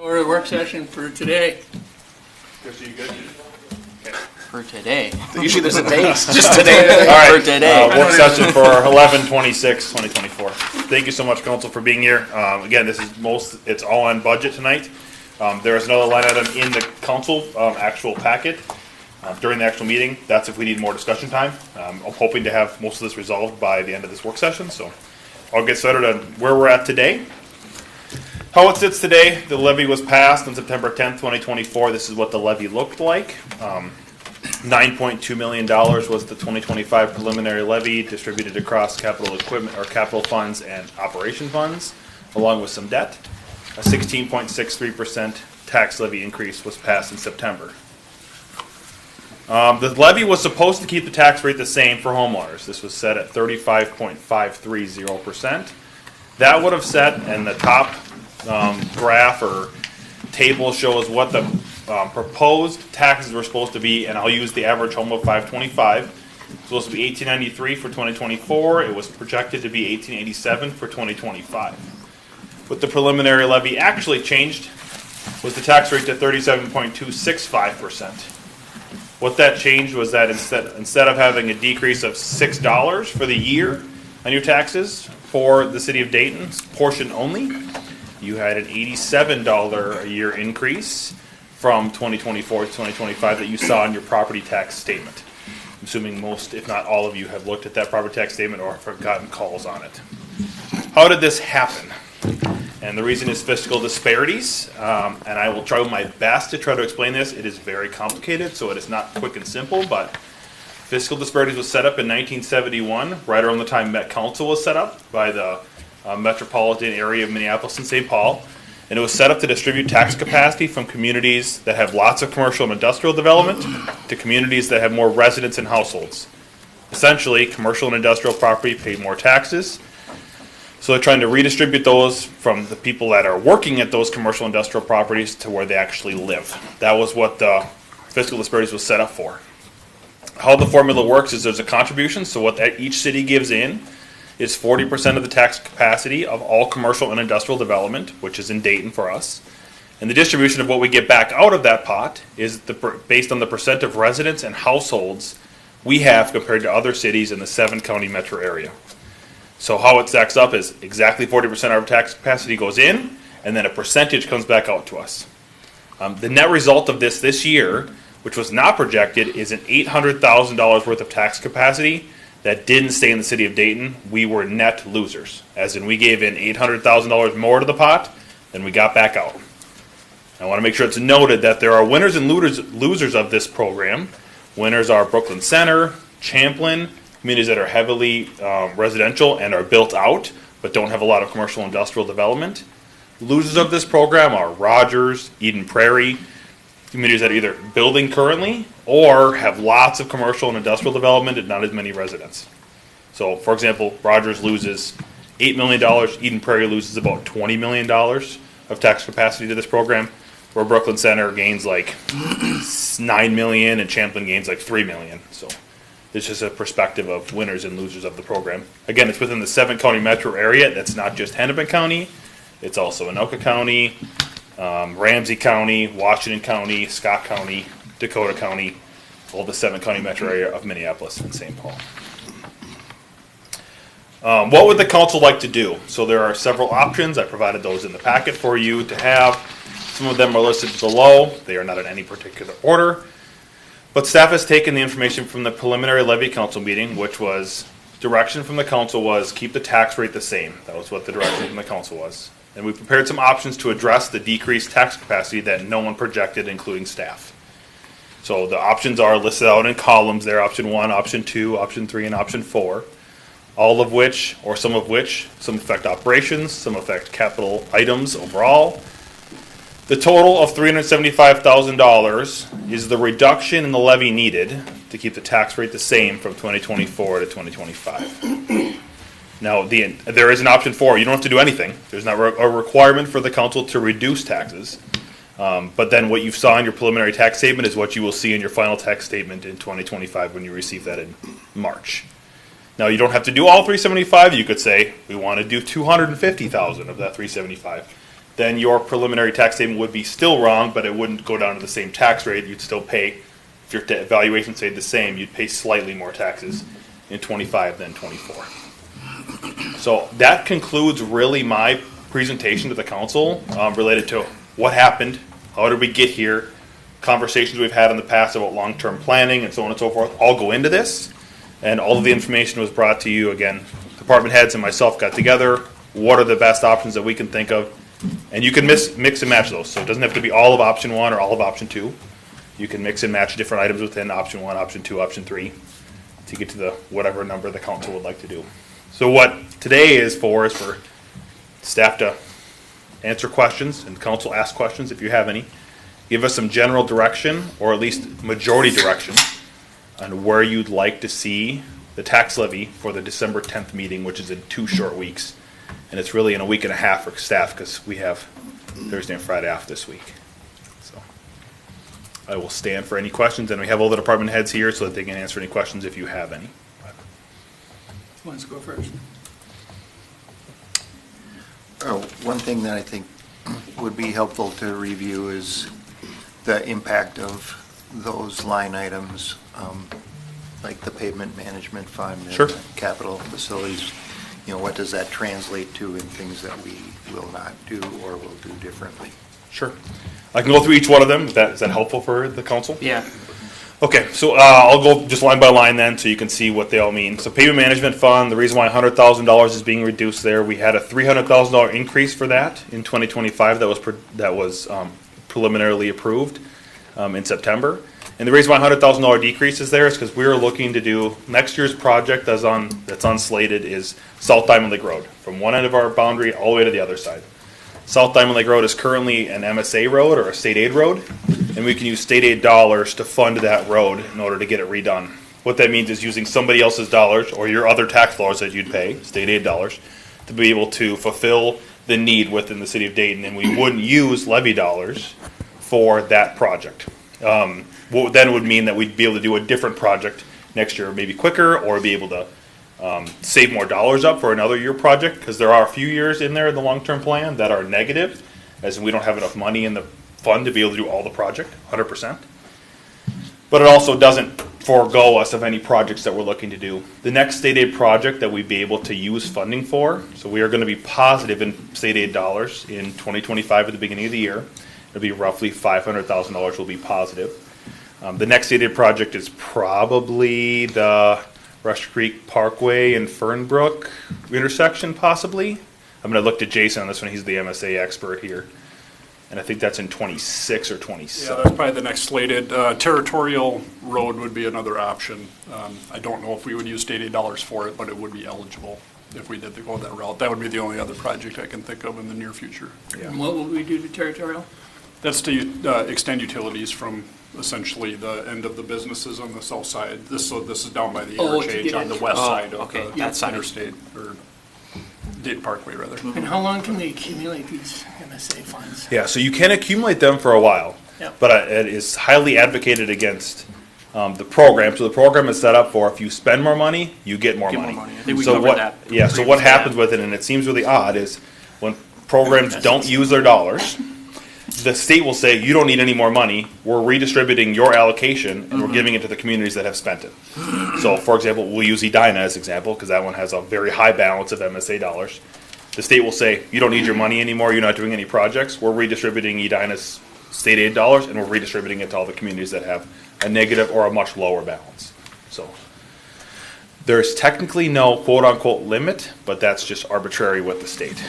Or the work session for today. Chris, are you good? For today. Usually there's a date. Just today. All right. For today. Work session for 11/26/2024. Thank you so much, Council, for being here. Again, this is it's all on budget tonight. There is another line item in the Council actual packet during the actual meeting. That's if we need more discussion time. I'm hoping to have most of this resolved by the end of this work session. So I'll get started on where we're at today. How it sits today, the levy was passed on September 10th, 2024. This is what the levy looked like. $9.2 million was the 2025 preliminary levy distributed across capital equipment or capital funds and operation funds, along with some debt. A 16.63% tax levy increase was passed in September. The levy was supposed to keep the tax rate the same for homeowners. This was set at 35.530%. That would have set, and the top graph or table shows what the proposed taxes were supposed to be, and I'll use the average home of $525. It's supposed to be $1,893 for 2024. It was projected to be $1,887 for 2025. What the preliminary levy actually changed was the tax rate to 37.265%. What that changed was that instead of having a decrease of $6 for the year on your taxes for the city of Dayton's portion only, you had an $87 a year increase from 2024 to 2025 that you saw in your property tax statement. I'm assuming most, if not all of you, have looked at that property tax statement or have gotten calls on it. How did this happen? And the reason is fiscal disparities, and I will try my best to try to explain this. It is very complicated, so it is not quick and simple, but fiscal disparities was set up in 1971, right around the time Met Council was set up by the metropolitan area of Minneapolis and St. Paul, and it was set up to distribute tax capacity from communities that have lots of commercial and industrial development to communities that have more residents and households. Essentially, commercial and industrial property pay more taxes, so they're trying to redistribute those from the people that are working at those commercial industrial properties to where they actually live. That was what the fiscal disparities was set up for. How the formula works is there's a contribution, so what each city gives in is 40% of the tax capacity of all commercial and industrial development, which is in Dayton for us. And the distribution of what we get back out of that pot is based on the percent of residents and households we have compared to other cities in the 7-county metro area. So how it stacks up is exactly 40% of our tax capacity goes in, and then a percentage comes back out to us. The net result of this year, which was not projected, is an $800,000 worth of tax capacity that didn't stay in the city of Dayton. We were net losers, as in we gave in $800,000 more to the pot than we got back out. I want to make sure it's noted that there are winners and losers of this program. Winners are Brooklyn Center, Champlin, communities that are heavily residential and are built out but don't have a lot of commercial industrial development. Losers of this program are Rogers, Eden Prairie, communities that are either building currently or have lots of commercial and industrial development and not as many residents. So, for example, Rogers loses $8 million, Eden Prairie loses about $20 million of tax capacity to this program, where Brooklyn Center gains like $9 million and Champlin gains like $3 million. So it's just a perspective of winners and losers of the program. Again, it's within the 7-county metro area. That's not just Hennepin County. It's also Anoka County, Ramsey County, Washington County, Scott County, Dakota County, all the 7-county metro area of Minneapolis and St. Paul. What would the council like to do? So there are several options. I provided those in the packet for you to have. Some of them are listed below. They are not in any particular order. But staff has taken the information from the preliminary levy council meeting, which was direction from the council was keep the tax rate the same. That was what the direction from the council was. And we prepared some options to address the decreased tax capacity that no one projected, including staff. So the options are listed out in columns there, option 1, option 2, option 3, and option 4. All of which, or some of which, some affect operations, some affect capital items overall. The total of $375,000 is the reduction in the levy needed to keep the tax rate the same from 2024 to 2025. Now, there is an option 4. You don't have to do anything. There's not a requirement for the council to reduce taxes. But then what you saw in your preliminary tax statement is what you will see in your final tax statement in 2025 when you receive that in March. Now, you don't have to do all $375,000. You could say, we want to do $250,000 of that $375,000. then your preliminary tax statement would be still wrong, but it wouldn't go down to the same tax rate. You'd still pay, if your valuation stayed the same, you'd pay slightly more taxes in 25 than 24. So that concludes really my presentation to the council related to what happened, how did we get here, conversations we've had in the past about long-term planning and so on and so forth, all go into this. And all of the information was brought to you, again, department heads and myself got together. What are the best options that we can think of? And you can mix and match those. So it doesn't have to be all of option 1 or all of option 2. You can mix and match different items within option 1, option 2, option 3 to get to the whatever number the council would like to do. So what today is for staff to answer questions and the council ask questions if you have any. Give us some general direction or at least majority direction on where you'd like to see the tax levy for the December 10th meeting, which is in 2 short weeks. And it's really in a week and a half for staff because we have Thursday and Friday off this week. So I will stand for any questions, and we have all the department heads here so that they can answer any questions if you have any. Who wants to go first? One thing that I think would be helpful to review is the impact of those line items, like the pavement management fund and Sure. the capital facilities. You know, what does that translate to in things that we will not do or will do differently? Sure. I can go through each one of them. Is that helpful for the council? Yeah. Okay, so I'll go just line by line then so you can see what they all mean. So payment management fund, the reason why $100,000 is being reduced there, we had a $300,000 increase for that in 2025 that was preliminarily approved in September. And the reason why $100,000 decrease is there is because we're looking to do next year's project that's on slated is South Diamond Lake Road, from one end of our boundary all the way to the other side. South Diamond Lake Road is currently an MSA road or a state aid road, and we can use state aid dollars to fund that road in order to get it redone. What that means is using somebody else's dollars or your other tax dollars that you'd pay, state aid dollars, to be able to fulfill the need within the city of Dayton, and we wouldn't use levy dollars for that project. What then would mean that we'd be able to do a different project next year, maybe quicker, or be able to save more dollars up for another year project, because there are a few years in there in the long-term plan that are negative, as in we don't have enough money in the fund to be able to do all the project, 100%. But it also doesn't forego us of any projects that we're looking to do. The next state aid project that we'd be able to use funding for, so we are going to be positive in state aid dollars in 2025 at the beginning of the year. It'll be roughly $500,000 will be positive. The next state aid project is probably the Rush Creek Parkway and Fernbrook intersection, possibly. I'm going to look to Jason on this one. He's the MSA expert here. And I think that's in 26 or 27. Yeah, that's probably the next slated. Territorial Road would be another option. I don't know if we would use state aid dollars for it, but it would be eligible if we did go that route. That would be the only other project I can think of in the near future. And what will we do to territorial? That's to extend utilities from essentially the end of the businesses on the south side. This is down by the Oh, to interchange get on in. the west Oh, side of okay, the that side. interstate, or Dayton Parkway, rather. And how long can we accumulate these MSA funds? Yeah, so you can accumulate them for a while, Yep. but it is highly advocated against the program. So the program is set up for if you spend more money, you get more Get more money. money. I think we So covered what? that Yeah. So what previously, happens yeah. with it, and it seems really odd, is when programs don't use their dollars, the state will say, you don't need any more money, we're redistributing your allocation, and we're giving it to the communities that have spent it. So, for example, we'll use Edina as example, because that one has a very high balance of MSA dollars. The state will say, you don't need your money anymore, you're not doing any projects, we're redistributing Edina's state aid dollars, and we're redistributing it to all the communities that have a negative or a much lower balance. So, there's technically no quote-unquote limit, but that's just arbitrary with the state.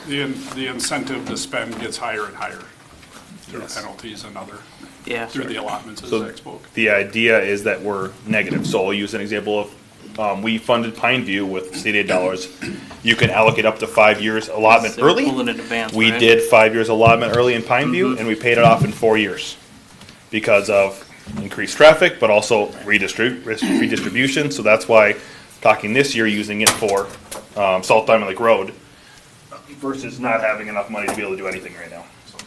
The incentive to spend gets higher and higher through Yes. penalties and other, Yeah. through the allotments, as So Zach spoke. the idea is that we're negative. So I'll use an example of we funded Pineview with state aid dollars. You can allocate up to 5 years allotment Instead of early. pulling in advance, We right? did 5 years allotment early in Pineview, and we paid it off in 4 years because of increased traffic, but also redistribution. So that's why talking this year using it for South Diamond Lake Road versus not having enough money to be able to do anything right now. So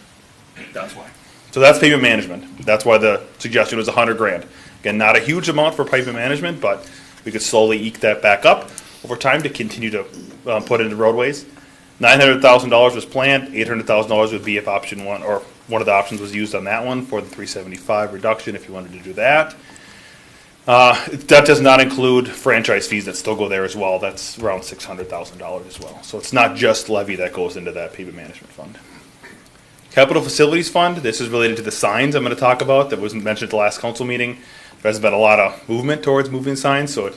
that's why. So that's pavement management. That's why the suggestion was $100,000. Again, not a huge amount for pavement management, but we could slowly eke that back up over time to continue to put into roadways. $900,000 was planned, $800,000 would be if option one, or one of the options was used on that one for the 375 reduction if you wanted to do that. That does not include franchise fees that still go there as well. That's around $600,000 as well. So it's not just levy that goes into that pavement management fund. Capital Facilities Fund, this is related to the signs I'm going to talk about that wasn't mentioned at the last council meeting. There's been a lot of movement towards moving signs, so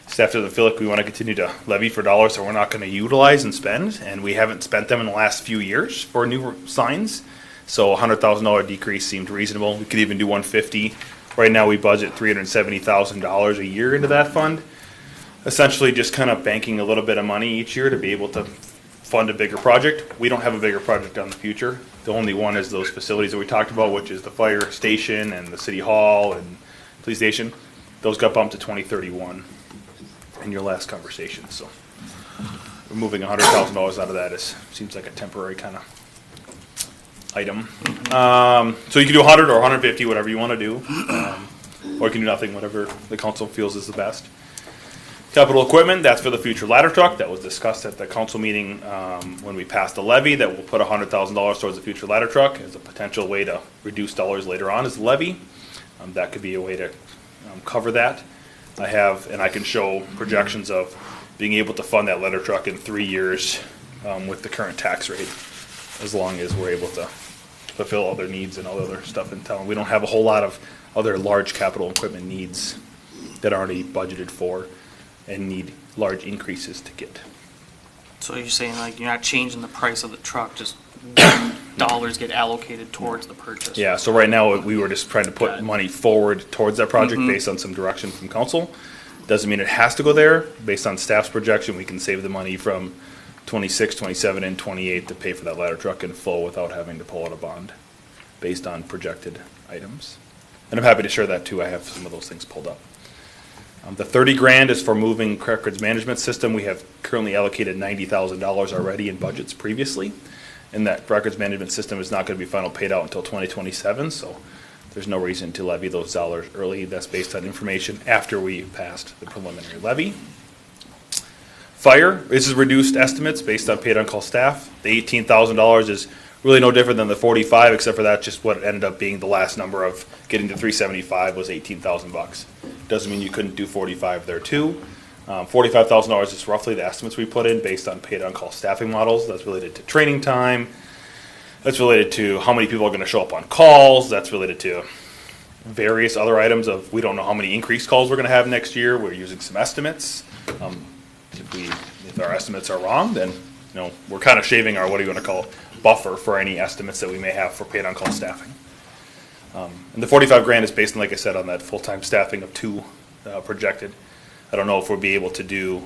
staff doesn't feel like we want to continue to levy for dollars that we're not going to utilize and spend, and we haven't spent them in the last few years for new signs. So a $100,000 decrease seemed reasonable. We could even do $150,000. Right now we budget $370,000 a year into that fund. Essentially just kind of banking a little bit of money each year to be able to fund a bigger project. We don't have a bigger project on the future. The only one is those facilities that we talked about, which is the fire station and the city hall and police station. Those got bumped to 2031 in your last conversation. So removing $100,000 out of that seems like a temporary kind of item. So you can do 100 or 150, whatever you want to do, or you can do nothing, whatever the council feels is the best. Capital equipment, that's for the future ladder truck. That was discussed at the council meeting when we passed the levy, that we'll put $100,000 towards the future ladder truck as a potential way to reduce dollars later on as the levy. That could be a way to cover that. I have, and I can show projections of being able to fund that ladder truck in 3 years with the current tax rate, as long as we're able to fulfill other needs and all the other stuff in town. We don't have a whole lot of other large capital equipment needs that are already budgeted for and need large increases to get. So you're saying like you're not changing the price of the truck, just dollars get allocated towards the purchase? Yeah, so right now we were just trying to put money forward towards that project based on some direction from council. Doesn't mean it has to go there. Based on staff's projection, we can save the money from 26, 27, and 28 to pay for that ladder truck in full without having to pull out a bond based on projected items. And I'm happy to share that too. I have some of those things pulled up. The $30,000 is for moving records management system. We have currently allocated $90,000 already in budgets previously. And that records management system is not going to be final paid out until 2027, so there's no reason to levy those dollars early. That's based on information after we passed the preliminary levy. Fire, this is reduced estimates based on paid on-call staff. The $18,000 is really no different than the 45, except for that just what ended up being the last number of getting to 375 was $18,000. Doesn't mean you couldn't do 45 there too. $45,000 is roughly the estimates we put in based on paid on-call staffing models. That's related to training time. That's related to how many people are going to show up on calls. That's related to various other items of we don't know how many increased calls we're going to have next year. We're using some estimates. If our estimates are wrong, then we're kind of shaving our, what do you want to call it, buffer for any estimates that we may have for paid on-call staffing. And the $45,000 is based on, like I said, on that full-time staffing of 2 projected. I don't know if we'll be able to do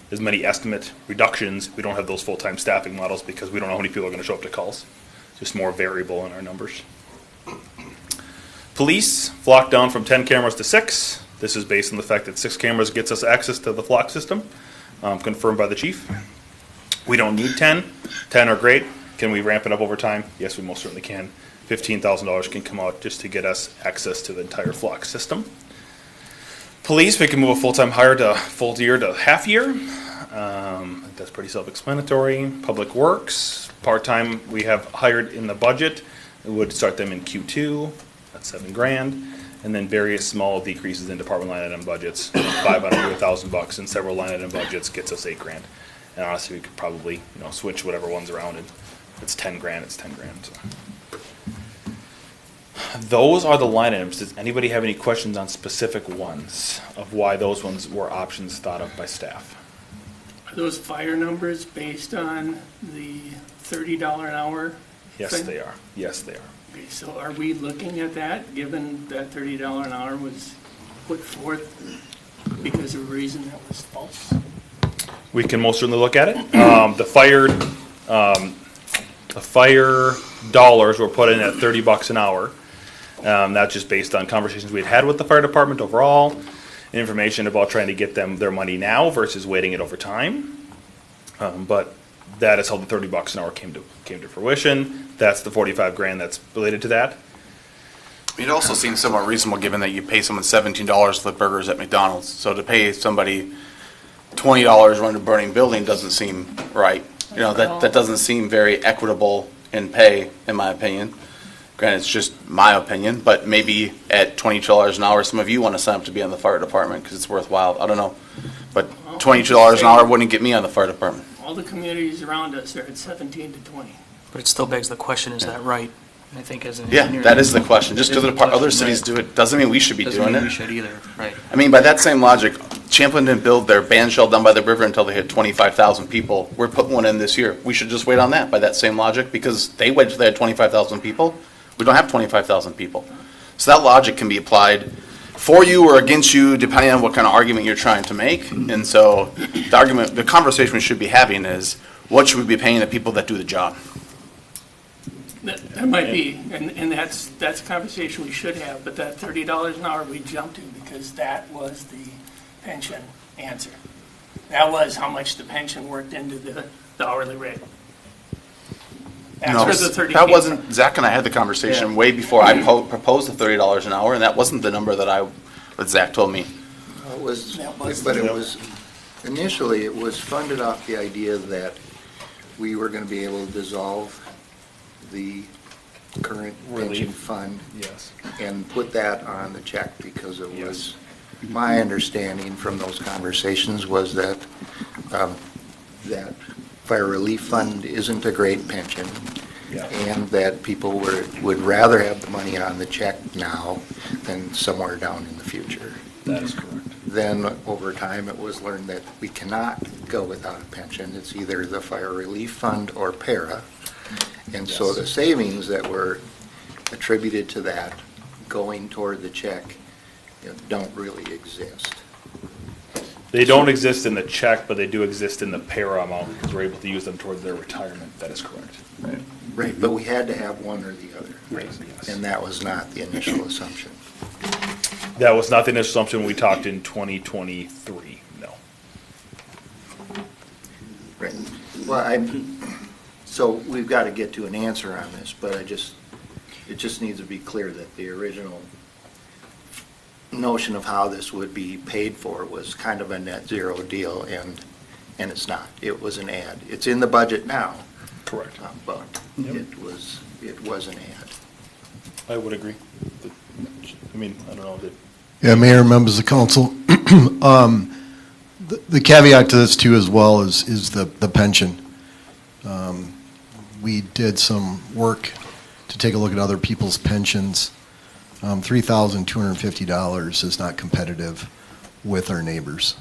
as many estimate reductions. We don't have those full-time staffing models because we don't know how many people are going to show up to calls. It's just more variable in our numbers. Police flocked down from 10 cameras to 6. This is based on the fact that 6 cameras gets us access to the flock system, confirmed by the chief. We don't need 10. 10 are great. Can we ramp it up over time? Yes, we most certainly can. $15,000 can come out just to get us access to the entire flock system. Police, we can move a full-time hire to full year to half year. I think that's pretty self-explanatory. Public Works, part-time we have hired in the budget. We would start them in Q2. That's $7,000. And then various small decreases in department line item budgets, $500 to $1,000 in several line item budgets gets us $8,000. And honestly, we could probably switch whatever one's around. And it's $10,000. It's $10,000. So. Those are the line items. Does anybody have any questions on specific ones of why those ones were options thought of by staff? Are those fire numbers based on the $30 an hour? Yes, thing? they are. Yes, they are. Okay, so are we looking at that, given that $30 an hour was put forth because of a reason that was false? We can most certainly look at it. The fire dollars were put in at $30 an hour. That's just based on conversations we had with the fire department overall, and information about trying to get them their money now versus waiting it over time. But that is how the $30 an hour came to fruition. That's the $45,000 that's related to that. It also seems somewhat reasonable given that you pay someone $17 for the burgers at McDonald's. So to pay somebody $20 run a burning building doesn't seem right. You know, that doesn't seem very equitable in pay, in my opinion. Granted, it's just my opinion, but maybe at $22 an hour, some of you want to sign up to be on the fire department because it's worthwhile. I don't know. But $22 an hour wouldn't get me on the fire department. All the communities around us are at 17 to 20. But it still begs the question, is that right? And I think as an Yeah, engineer. that is the question. Just It is because the other question, cities right. do it, doesn't mean we should be Doesn't doing mean we it. should either, right? I mean, by that same logic, Champlin didn't build their band shell down by the river until they had 25,000 people. We're putting one in this year. We should just wait on that by that same logic because they waited till they had 25,000 people. We don't have 25,000 people. So that logic can be applied for you or against you depending on what kind of argument you're trying to make. And so the conversation we should be having is what should we be paying the people that do the job? That might be, and that's a conversation we should have, but that $30 an hour we jumped to because that was the pension answer. That was how much the pension worked into the hourly rate. That's No, where the 30 that came wasn't, from. Zach and I had the conversation Yeah. way before I proposed the $30 an hour, and that wasn't the number that Zach told me. It was, That was- but it was, initially, it was funded off the idea that we were going to be able to dissolve the current pension Relief. fund Yes. and put that on the check because it was, my understanding from those conversations was that, that fire relief fund isn't a great pension. Yeah. And that people would rather have the money on the check now than somewhere down in the future. That is correct. Then, over time, it was learned that we cannot go without a pension. It's either the fire relief fund or para. And so Yes. the savings that were attributed to that going toward the check, don't really exist. They don't exist in the check, but they do exist in the para amount because we're able to use them towards their retirement. That is correct. Right. Right. But we had to have one or the other. Right, yes. And that was not the initial assumption. That was not the initial assumption we talked in 2023, no. Right. Well, so we've got to get to an answer on this, but it just needs to be clear that the original notion of how this would be paid for was kind of a net zero deal, and it's not. It was an ad. It's in the budget now, Correct. but Yep. it was an ad. I would agree. I mean, I don't know. Yeah, Mayor, members of council. The caveat to this too as well is the pension. We did some work to take a look at other people's pensions. $3,250 is not competitive with our neighbors.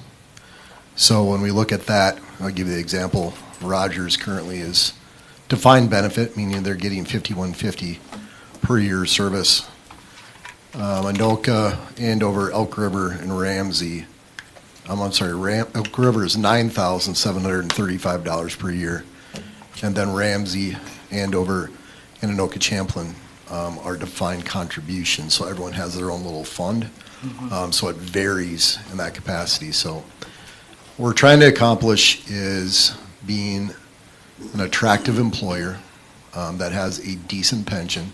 So when we look at that, I'll give you the example. Rogers currently is defined benefit, meaning they're getting $5,150 per year service. Anoka, Andover, Elk River, and Ramsey. Elk River is $9,735 per year. And then Ramsey, Andover, and Anoka Champlin are defined contributions. So everyone has their own little fund. So it varies in that capacity. So what we're trying to accomplish is being an attractive employer that has a decent pension.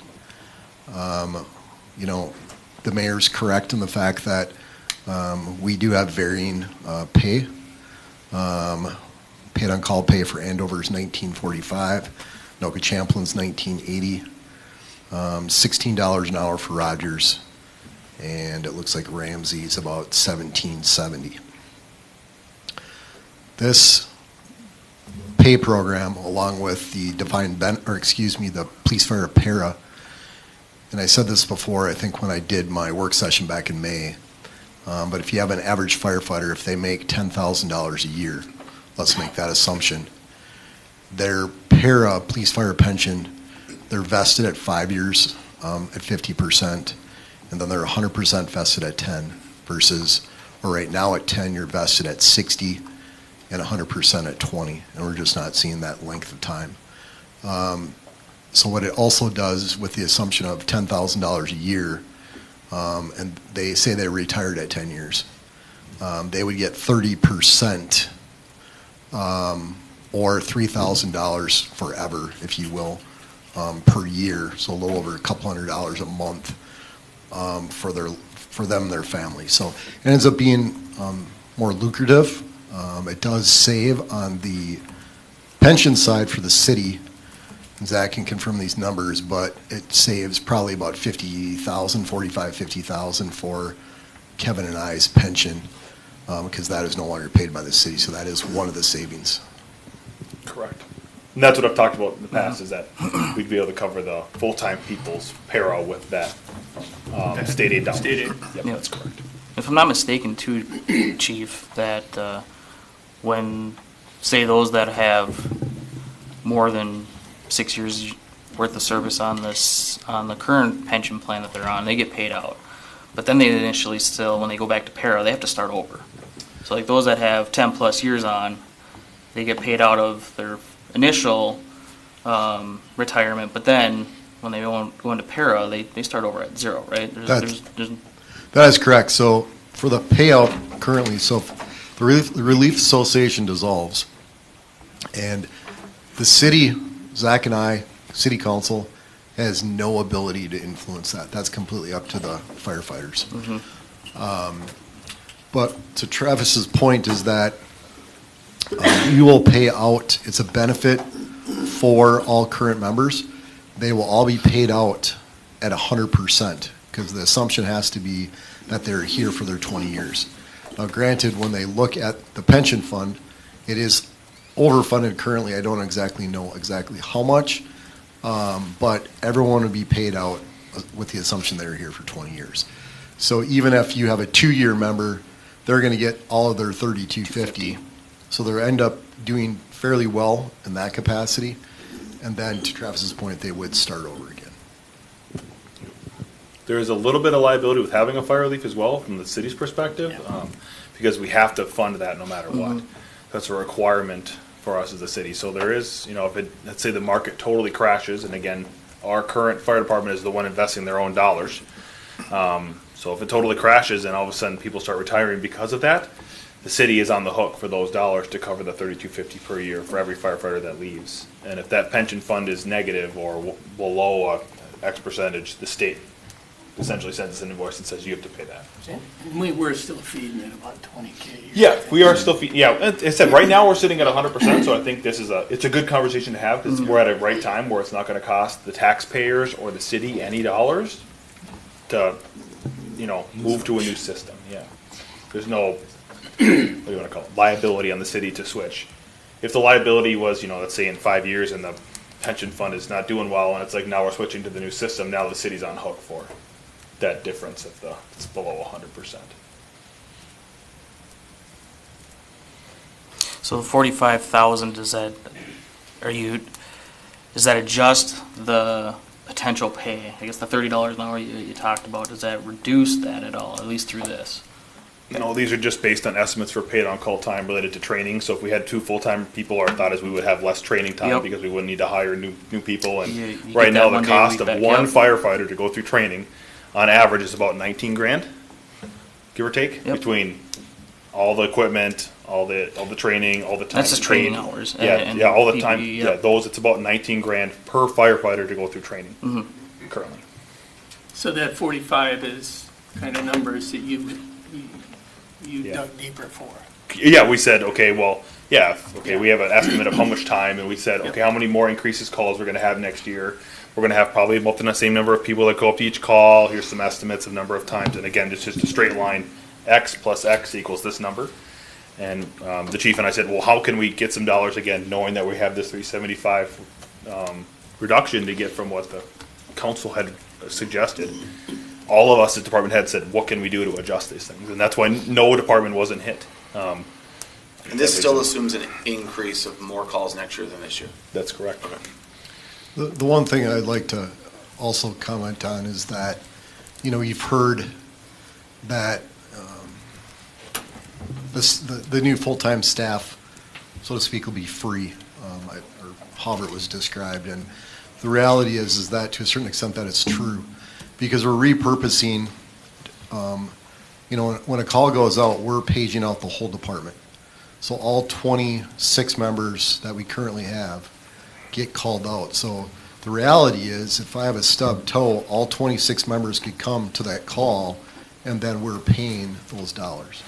The mayor's correct in the fact that we do have varying pay. Paid on call pay for Andover is $19.45, Anoka Champlin's $19.80, $16 an hour for Rogers, and it looks like Ramsey's about $17.70. This pay program, along with the the police fire para. And I said this before, I think when I did my work session back in May, but if you have an average firefighter, if they make $10,000 a year, let's make that assumption, their para police fire pension, they're vested at 5 years at 50%, and then they're 100% vested at 10 versus, or right now at 10, you're vested at 60 and 100% at 20, and we're just not seeing that length of time. So what it also does with the assumption of $10,000 a year, and they say they retired at 10 years, they would get 30% or $3,000 forever, if you will, per year. So a little over a couple $100 a month for them and their family. So it ends up being more lucrative. It does save on the pension side for the city, Zach can confirm these numbers, but it saves probably about 50,000, 45, 50,000 for Kevin and I's pension, because that is no longer paid by the city, so that is one of the savings. Correct. And that's what I've talked about in the past, is that we'd be able to cover the full-time people's para with that state aid down. State aid. Yep, Yeah. that's correct. If I'm not mistaken too, Chief, that when, say those that have more than 6 years worth of service on this, on the current pension plan that they're on, they get paid out. But then they initially still, when they go back to para, they have to start over. So like those that have 10 plus years on, they get paid out of their initial retirement, but then when they go into para, they start over at zero, right? That is correct. So for the payout currently, so if the Relief Association dissolves, and the city, Zach and I, city council, has no ability to influence that. That's completely up to the firefighters. But to Travis's point is that you will pay out, it's a benefit for all current members. They will all be paid out at 100%, because the assumption has to be that they're here for their 20 years. Now granted, when they look at the pension fund, it is overfunded currently. I don't exactly know exactly how much, but everyone would be paid out with the assumption they're here for 20 years. So even if you have a 2-year member, they're going to get all of their 3250. So they'll end up doing fairly well in that capacity. And then to Travis's point, they would start over again. There is a little bit of liability with having a fire relief as well, from the city's perspective, because we have to fund that no matter what. That's a requirement for us as a city. So there is, if it, let's say the market totally crashes, and again, our current fire department is the one investing their own dollars. So if it totally crashes and all of a sudden people start retiring because of that, the city is on the hook for those dollars to cover the $32.50 per year for every firefighter that leaves. And if that pension fund is negative or below a X percentage, the state essentially sends us an invoice and says you have to pay that. And we were still feeding at about 20K. Yeah, we are still. I said right now we're sitting at 100%. So I think this is it's a good conversation to have, because we're at a right time where it's not going to cost the taxpayers or the city any dollars to, move to a new system. Yeah, there's no what do you want to call it, liability on the city to switch. If the liability was, let's say in 5 years and the pension fund is not doing well, and it's like now we're switching to the new system, now the city's on hook for that difference if it's below 100%. So the 45,000, does that adjust the potential pay? I guess the $30 an hour you talked about, does that reduce that at all, at least through this? These are just based on estimates for paid on call time related to training. So if we had 2 full-time people, our thought is we would have less training time. Yep. Because we wouldn't need to hire new people. And You right get now, that the 1 day a cost week of back, one yep. firefighter to go through training, on average, is about $19,000, give or take, Yep. between all the equipment, all the training, all the time. That's just training hours. and all the PPE, time. yep. Yeah, those it's about $19,000 per firefighter to go through training currently. So that 45 is kind of numbers that you Yeah. dug deeper for. Yeah, we said, okay, we have an estimate of how much time, and we said, okay, how many more increases calls we're going to have next year. We're going to have probably about the same number of people that go up to each call. Here's some estimates of number of times, and again, it's just a straight line. X plus X equals this number. And the chief and I said, well, how can we get some dollars again, knowing that we have this 375 reduction to get from what the council had suggested. All of us as department heads said, what can we do to adjust these things? And that's why no department wasn't hit. And this still assumes an increase of more calls next year than this year. That's correct. The one thing I'd like to also comment on is that, you've heard that the new full-time staff, so to speak, will be free, or however it was described. And the reality is that to a certain extent that it's true, because we're repurposing, when a call goes out, we're paging out the whole department. So all 26 members that we currently have get called out. So the reality is, if I have a stub toe, all 26 members could come to that call, and then we're paying those dollars.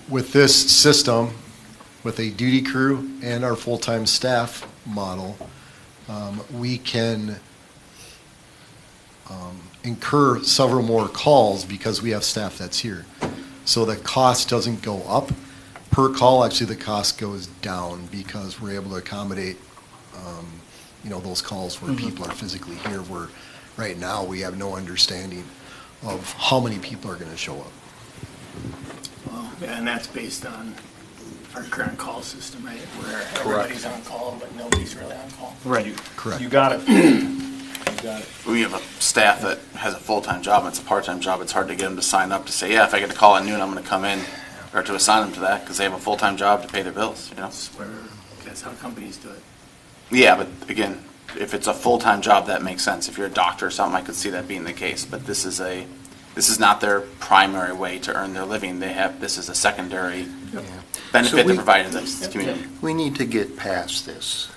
With this system, with a duty crew and our full-time staff model, we can incur several more calls because we have staff that's here. So the cost doesn't go up per call. Actually, the cost goes down because we're able to accommodate, those calls where people are physically here, where right now we have no understanding of how many people are going to show up. Well, yeah, and that's based on our current call system, right? Where everybody's on call, but nobody's really on call. Right. Correct. You got it. You got it. We have a staff that has a full-time job, and it's a part-time job. It's hard to get them to sign up to say, yeah, if I get a call at noon, I'm going to come in, or to assign them to that, because they have a full-time job to pay their bills, That's how companies do it. Yeah, but again, if it's a full-time job, that makes sense. If you're a doctor or something, I could see that being the case, but this is not their primary way to earn their living. This is a secondary benefit So they're we- providing to the community. We need to get past this.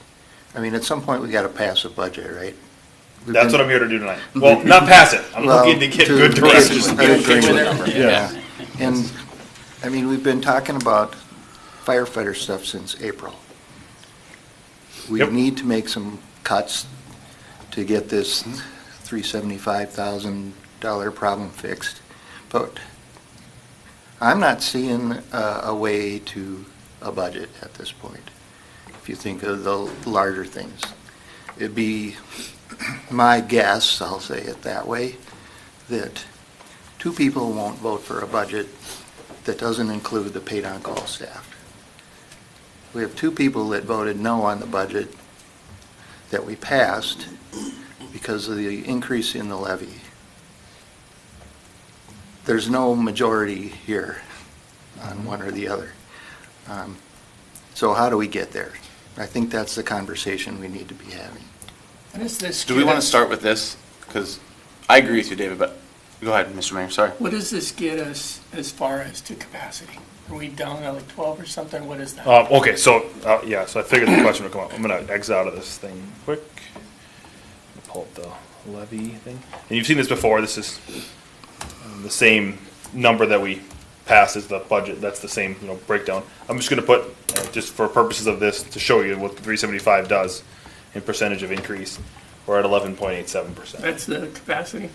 I mean, at some point, we got to pass a budget, right? That's what I'm here to do tonight. Well, not pass it. I'm looking to get good direction. Good agreement. Yeah. And, I mean, we've been talking about firefighter stuff since April. We Yep. need to make some cuts to get this $375,000 problem fixed. But I'm not seeing a way to a budget at this point, if you think of the larger things. It'd be my guess, I'll say it that way, that two people won't vote for a budget that doesn't include the paid-on-call staff. We have two people that voted no on the budget that we passed because of the increase in the levy. There's no majority here on one or the other. So how do we get there? I think that's the conversation we need to be having. And is this Do we get want to us- start with this? Because I agree with you, David, but go ahead, Mr. Mayor, sorry. What does this get us as far as to capacity? Are we down at like 12 or something? What is that? Okay, so I figured the question would come up. I'm gonna exit out of this thing quick. Pull up the levy thing, and you've seen this before. This is the same number that we passed as the budget. That's the same breakdown. I'm just gonna put just for purposes of this to show you what the 375 does in percentage of increase. We're at 11.87%. That's the capacity?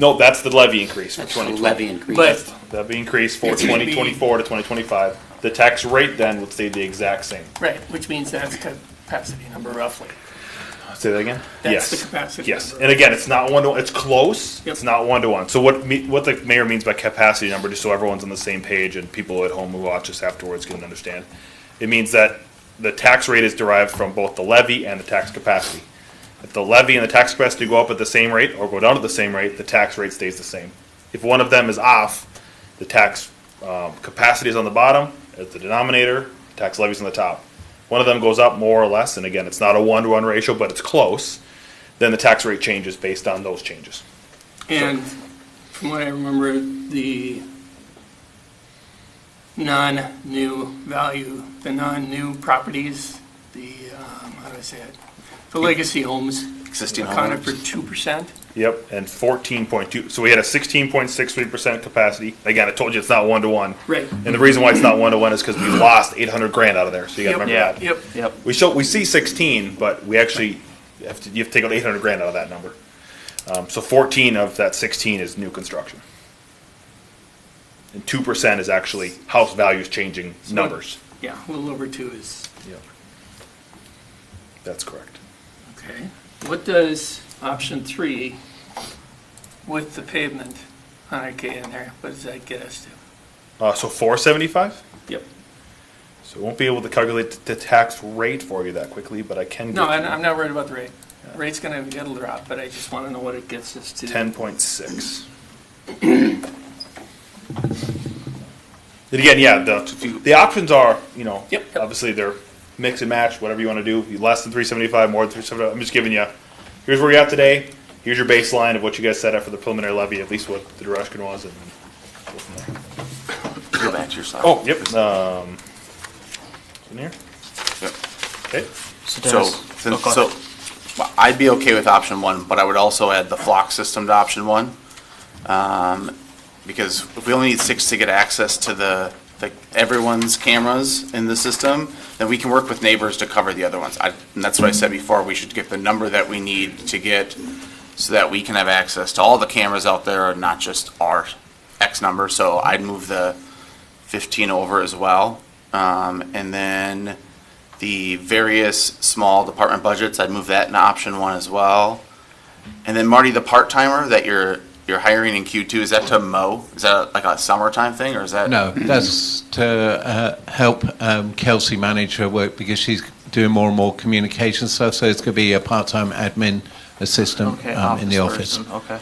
No, that's the levy increase for That's the 2020. levy increase. But Levy increase for It's gonna be- 2024 to 2025. The tax rate then would stay the exact same. right, which means that's capacity number roughly. Say that again? That's Yes. the capacity Yes, number. and again, it's not one-to-one, it's close, Yep. it's not one-to-one. So what the mayor means by capacity number, just so everyone's on the same page and people at home who watch us afterwards can understand, it means that the tax rate is derived from both the levy and the tax capacity. If the levy and the tax capacity go up at the same rate or go down at the same rate, the tax rate stays the same. If one of them is off, the tax capacity is on the bottom, as the denominator, tax levy's on the top. One of them goes up more or less, and again, it's not a one-to-one ratio, but it's close, then the tax rate changes based on those changes. And from what I remember, the non-new value, the non-new properties, the, how do I say it? The legacy homes Existing accounted for homeowners. 2%. Yep, and 14.2, so we had a 16.63% capacity. Again, I told you it's not one-to-one. Right. And the reason why it's not one-to-one is because we lost 800 grand out of there, so you gotta Yep. remember that. Yep. Yep. We see 16, but we actually you have to take out 800 grand out of that number. So 14 of that 16 is new construction. And 2% is actually house values changing numbers. Yeah, a little over 2 is, Yep. That's correct. okay. What does option 3 with the pavement, 100K in there, what does that get us to? So 475? Yep. So we won't be able to calculate the tax rate for you that quickly, but I can No, get you I'm not worried about the rate. Rate's gonna get a drop, but I just wanna know what it gets us to. 10.6. And again, yeah, the options are, Yep. obviously they're mix and match, whatever you want to do. Less than 375, more than 375. I'm just giving you, here's where you're at today. Here's your baseline of what you guys set up for the preliminary levy, at least what the direction was. And go from there. Go back to your slide. Oh, yep. In here. Yep. Okay. So, So, Dennis, since, go so, ahead. well, I'd be okay with option 1, but I would also add the flock system to option 1. Because if we only need 6 to get access to the everyone's cameras in the system, then we can work with neighbors to cover the other ones. And that's what I said before, we should get the number that we need to get so that we can have access to all the cameras out there, not just our X number. So I'd move the 15 over as well. And then the various small department budgets, I'd move that into option 1 as well. And then Marty, the part-timer that you're hiring in Q2, is that to mow? Is that like a summertime thing, or is that? No, that's to help Kelsey manage her work because she's doing more and more communication stuff. So it's going to be a part-time admin assistant in the office. person, Okay.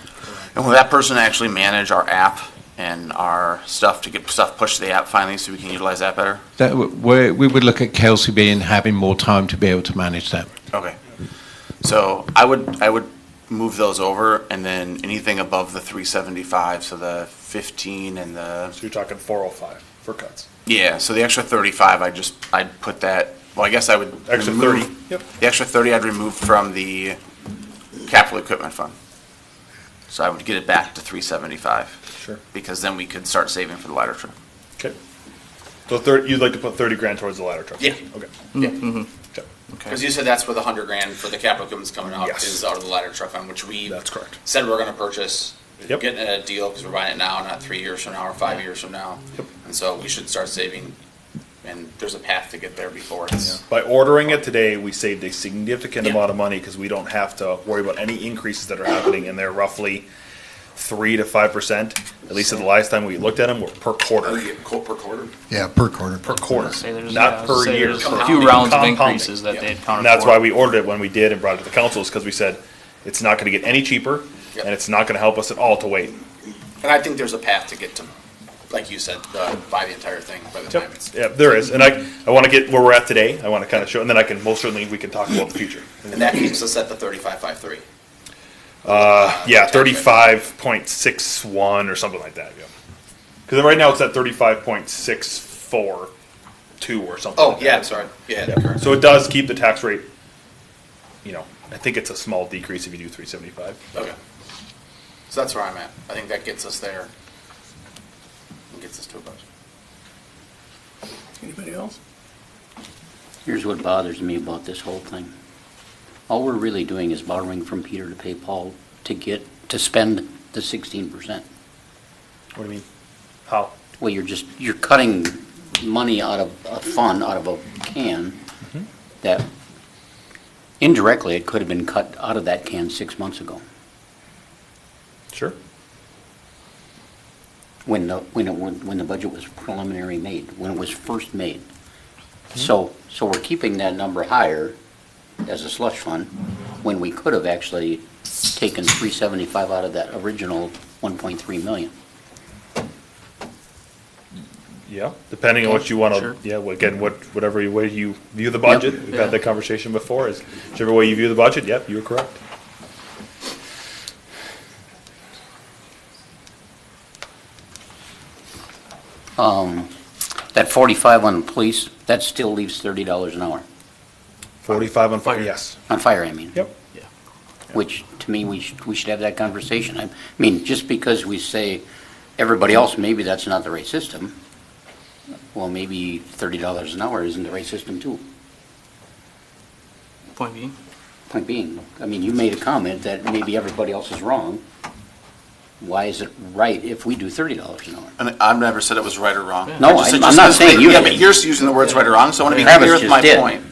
And will that person actually manage our app and our stuff to get stuff pushed to the app finally so we can utilize that better? We would look at Kelsey having more time to be able to manage that. Okay. So I would move those over, and then anything above the 375, so the 15 and the, So you're talking 405 for cuts. yeah, so the extra 35, I'd put that, well, I guess I would. Extra remove- 30. Yep. The extra 30 I'd remove from the capital equipment fund. So I would get it back to 375. Sure. Because then we could start saving for the ladder truck. Okay. So you'd like to put 30 grand towards the ladder truck? Yeah. Okay. Yeah. Okay. Because you said that's where the 100 grand for the capital equipment's coming out, Yes. is out of the ladder truck fund, which we That's correct. said we're gonna purchase. Yep. Getting a deal, because we're buying it now, not 3 years from now or 5 years from now. Yep. And so we should start saving, and there's a path to get there before it's. By ordering it today, we saved a significant Yeah. amount of money because we don't have to worry about any increases that are happening, and they're roughly 3 to 5%. At least at the last time we looked at them, were per quarter. Per quarter? Yeah, per quarter. Per quarter, Say there's- not yeah, per say year. there's per a few year. rounds of Compounding. increases that they had counted And that's for. why we ordered it when we did and brought it to the council, is because we said, it's not gonna get any cheaper, Yep. and it's not gonna help us at all to wait. And I think there's a path to get to, like you said, buy the entire thing by the time it's. Yeah, there is, and I wanna get where we're at today, I wanna kinda show, and then most certainly, we can talk about the future. And that keeps us at the 3553. Yeah, 35.61 or something like that, yeah. Because right now it's at 35.642 or something. Oh, like yeah, that. I'm sorry. Yeah, Yeah. correct. So it does keep the tax rate, I think it's a small decrease if you do 375. Okay. So that's where I'm at. I think that gets us there. And gets us to a budget. Anybody else? Here's what bothers me about this whole thing. All we're really doing is borrowing from Peter to pay Paul to spend the 16%. What do you mean? How? Well, you're cutting money out of a fund, out of a can, that indirectly, it could have been cut out of that can 6 months ago, Sure. when the budget was preliminary made, when it was first made. So we're keeping that number higher as a slush fund, when we could have actually taken 375 out of that original 1.3 million. Yeah, depending on what you want to, Sure. yeah, again, whatever way you view the budget. We've had that conversation before, is whichever way you view the budget, yep, you were correct. That 45 on the police, that still leaves $30 an hour. 45 on fire, yes. On fire, I mean. Yep. Which, to me, we should have that conversation. I mean, just because we say everybody else, maybe that's not the right system, well, maybe $30 an hour isn't the right system too. Point being. Point being, I mean, you made a comment that maybe everybody else is wrong. Why is it right if we do $30 an hour? And I've never said it was right or wrong. No, I just said I'm just not because saying you Yeah, did. but you're using the words right or wrong, so I want to be Travis clear with just my did. point.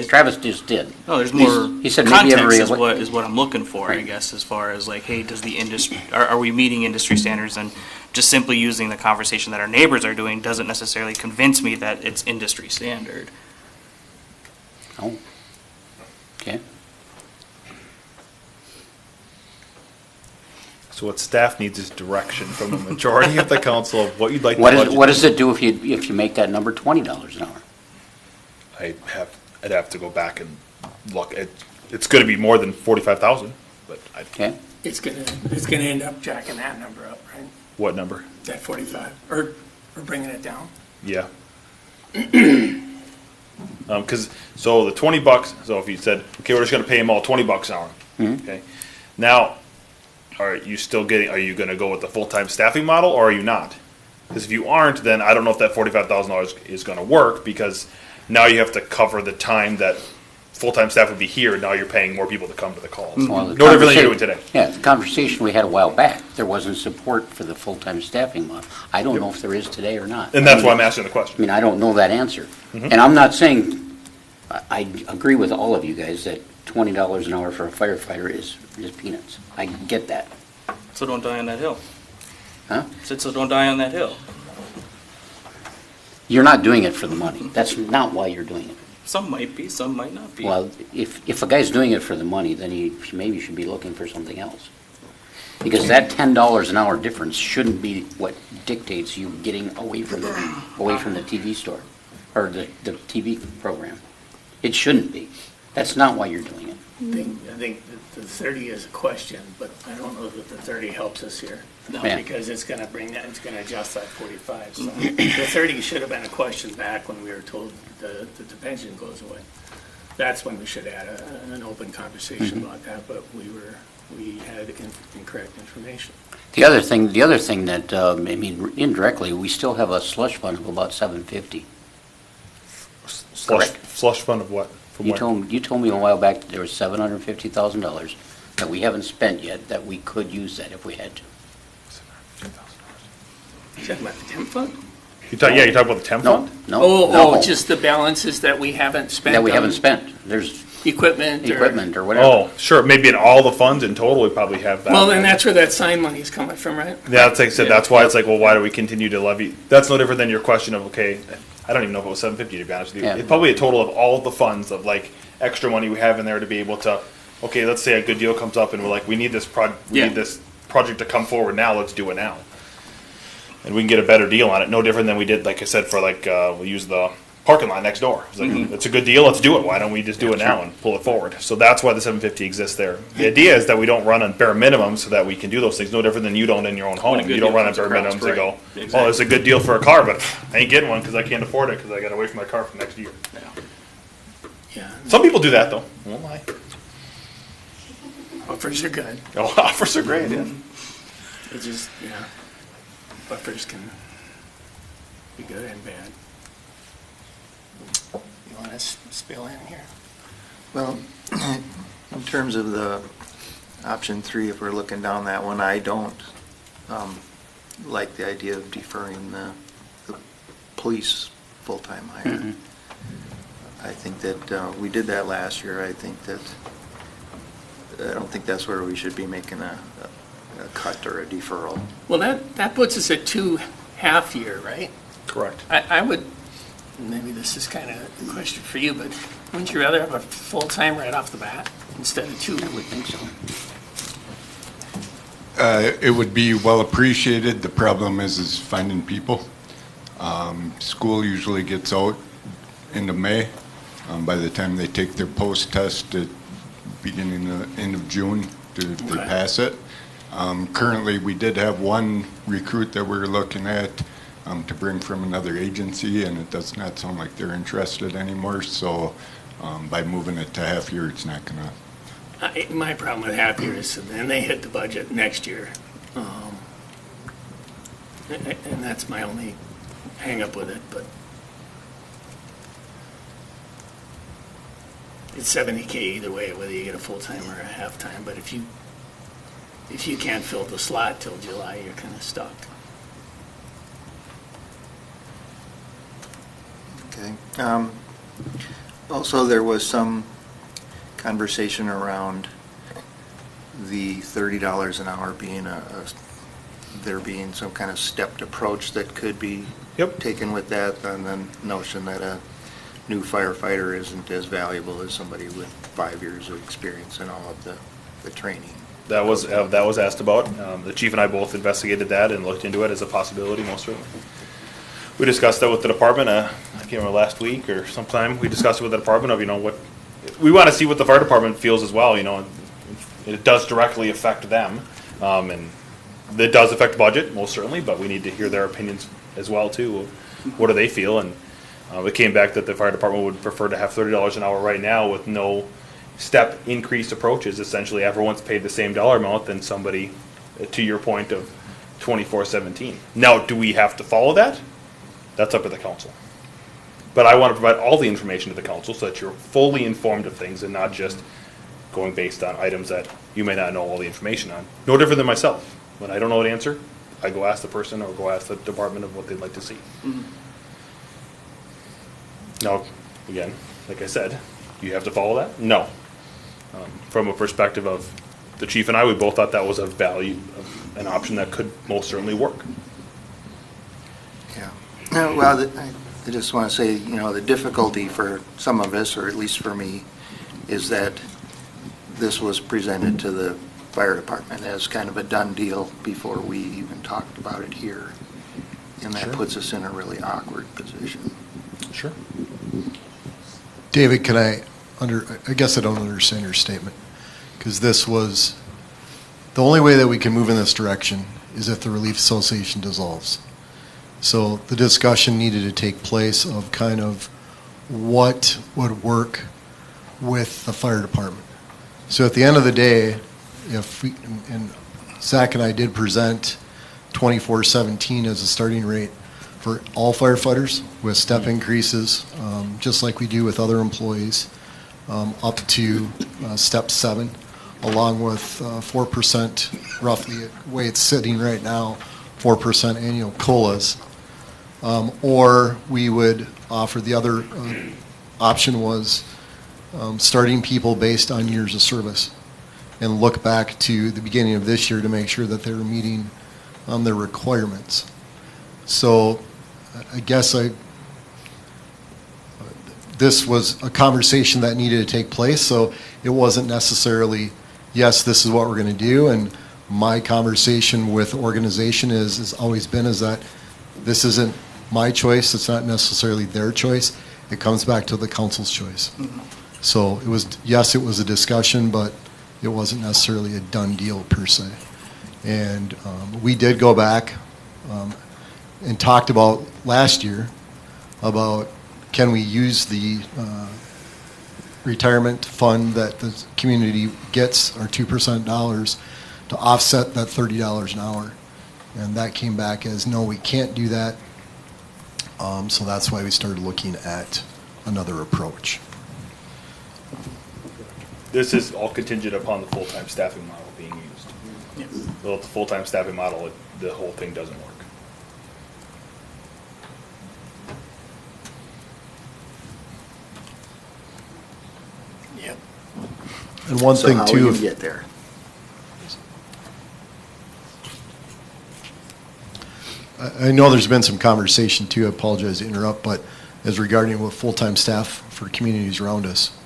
Travis just did. No, there's more He said maybe context every. is what I'm looking for, I Right. guess, as far as like, hey, does the industry, are we meeting industry standards? And just simply using the conversation that our neighbors are doing doesn't necessarily convince me that it's industry standard. Oh, okay. So what staff needs is direction from the majority of the council of what you'd like to What budget. does it do if you make that number $20 an hour? I'd have to go back and look. It's going to be more than 45,000, but Okay? It's gonna end up jacking that number up, right? what number? That 45, or bringing it down. Yeah. So the $20. So if you said, okay, we're just going to pay them all $20 an hour. Okay. Now, are you going to go with the full-time staffing model, or are you not? Because if you aren't, then I don't know if that $45,000 is going to work, because now you have to cover the time that full-time staff would be here. Now you're paying more people to come to the calls. Well, No the different than you're doing conversa- today. Yeah, the conversation we had a while back, there wasn't support for the full-time staffing model. I don't know if there is today or not. And that's I why mean, I'm asking the I question. mean, I don't know that answer. Mm-hmm. And I'm not saying, I agree with all of you guys that $20 an hour for a firefighter is peanuts. I get that. So don't die on that hill. Huh? Said so don't die on that hill. You're not doing it for the money. That's not why you're doing it. Some might be, some might not be. Well, if a guy's doing it for the money, then he maybe should be looking for something else. Because that $10 an hour difference shouldn't be what dictates you getting away from the TV store, or the TV program. It shouldn't be. That's not why you're doing it. I think that the 30 is a question, but I don't know that the 30 helps us here. Yeah. Because it's gonna bring that, it's gonna adjust that 45, so the 30 should have been a question back when we were told that the pension goes away. That's when we should add an open conversation about that, but we had incorrect information. The other thing that, I mean, indirectly, we still have a slush fund of about $750. Correct. Slush fund of what? From You where? told me a while back that there was $750,000 that we haven't spent yet, that we could use that if we had to. You talking about the temp fund? You talk about the temp No, fund? no, Oh, no. just the balances that we haven't spent. That we haven't on spent. There's Equipment or. equipment or whatever. Oh, sure. Maybe in all the funds in total, we probably have that. Well, then that's where that sign money is coming from, right? Yeah, that's like I said. That's why it's like, well, why do we continue to levy? That's no different than your question of, okay, I don't even know if it was 750 to be honest with you. Yeah. It's probably a total of all of the funds of like extra money we have in there to be able to, okay, let's say a good deal comes up and we're like, we need this project to come forward now. Let's do it now, and we can get a better deal on it. No different than we did, like I said, for like we use the parking lot next door. It's like, it's a good deal. Let's do it. Why don't we just do it now and pull it forward? So that's why the 750 exists there. The idea is that we don't run on bare minimums so that we can do those things. No different than you don't in your own home. When a good You don't deal run on comes bare across, minimums and go, right. oh, Exactly. it's a good deal for a car, but I ain't getting one because I can't afford it because I got to wait for my car for next year. Yeah, Some people do that though. Won't lie. buffers are good. Oh, offers are great. Yeah. It's just, yeah, buffers can be good and bad. You want us to spill in here? Well, in terms of the option 3, if we're looking down that one, I don't like the idea of deferring the police full-time hire. I think that we did that last year. I don't think that's where we should be making a cut or a deferral. Well, that puts us at 2 half-year, right? Correct. I would, maybe this is kind of a question for you, but wouldn't you rather have a full-time right off the bat instead of 2? I would think so. It would be well appreciated. The problem is finding people. School usually gets out into May. By the time they take their post-test at end of June, if they Okay. pass it. Currently, we did have one recruit that we were looking at to bring from another agency, and it does not sound like they're interested anymore. So by moving it to half year, it's not going to. My problem with half-year is then they hit the budget next year. And that's my only hang-up with it, but it's $70K either way, whether you get a full-time or a half-time, but if you can't fill the slot till July, you're kind of stuck. Okay. Also, there was some conversation around the $30 an hour being there being some kind of stepped approach that could be Yep. taken with that, and then notion that a new firefighter isn't as valuable as somebody with 5 years of experience in all of the training. That was asked about. The chief and I both investigated that and looked into it as a possibility, most certainly. We discussed that with the department. I can't remember last week or sometime. We discussed it with the department of what we want to see what the fire department feels as well. It does directly affect them, and it does affect budget most certainly. But we need to hear their opinions as well too. What do they feel? And it came back that the fire department would prefer to have $30 an hour right now with no step increased approaches. Essentially, everyone's paid the same dollar amount. Then somebody, to your point of 2417. Now, do we have to follow that? That's up to the council. But I want to provide all the information to the council so that you're fully informed of things and not just going based on items that you may not know all the information on. No different than myself. When I don't know an answer, I go ask the person or go ask the department of what they'd like to see. Now, again, like I said, do you have to follow that? No. From a perspective of the chief and I, we both thought that was a value, an option that could most certainly work. Yeah. Well, I just want to say, the difficulty for some of us, or at least for me, is that this was presented to the fire department as kind of a done deal before we even talked about it here. And that puts us in a really awkward position. Sure. David, I guess I don't understand your statement, because this was, the only way that we can move in this direction is if the Relief Association dissolves. So the discussion needed to take place of kind of what would work with the fire department. So at the end of the day, if we, and Zach and I did present 2417 as a starting rate for all firefighters with step increases, just like we do with other employees, up to step 7, along with 4%, roughly the way it's sitting right now, 4% annual COLAs. Or we would offer, the other option was starting people based on years of service and look back to the beginning of this year to make sure that they were meeting their requirements. So I guess this was a conversation that needed to take place, so it wasn't necessarily, yes, this is what we're going to do, and my conversation with the organization has always been is that this isn't my choice, it's not necessarily their choice, it comes back to the council's choice. So it was, yes, it was a discussion, but it wasn't necessarily a done deal per se. And we did go back and talked about last year about can we use the retirement fund that the community gets, our 2% dollars, to offset that $30 an hour. And that came back as, no, we can't do that. So that's why we started looking at another approach. This is all contingent upon the full-time staffing model being used. Without the full-time staffing model, the whole thing doesn't work. Yep. And one So thing how too, will you get there? I know there's been some conversation too, I apologize to interrupt, but as regarding with full-time staff for communities around us.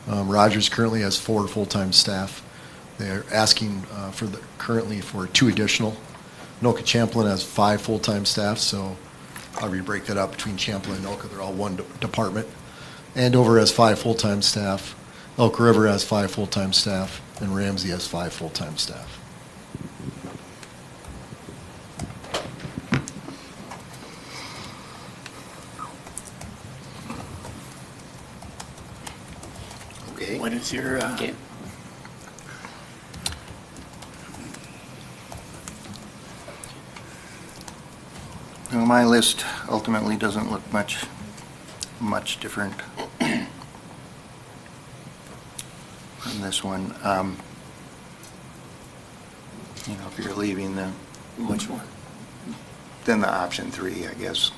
Rogers currently has 4 full-time staff. They're asking currently for 2 additional. Anoka Champlin has 5 full-time staff, so however you break that up between Champlin and Anoka, they're all one department. Andover has 5 full-time staff. Elk River has 5 full-time staff, and Ramsey has 5 full-time staff. Okay. What is your, Okay. Well, my list ultimately doesn't look much different than this one. If you're leaving which one? then the option 3, I guess,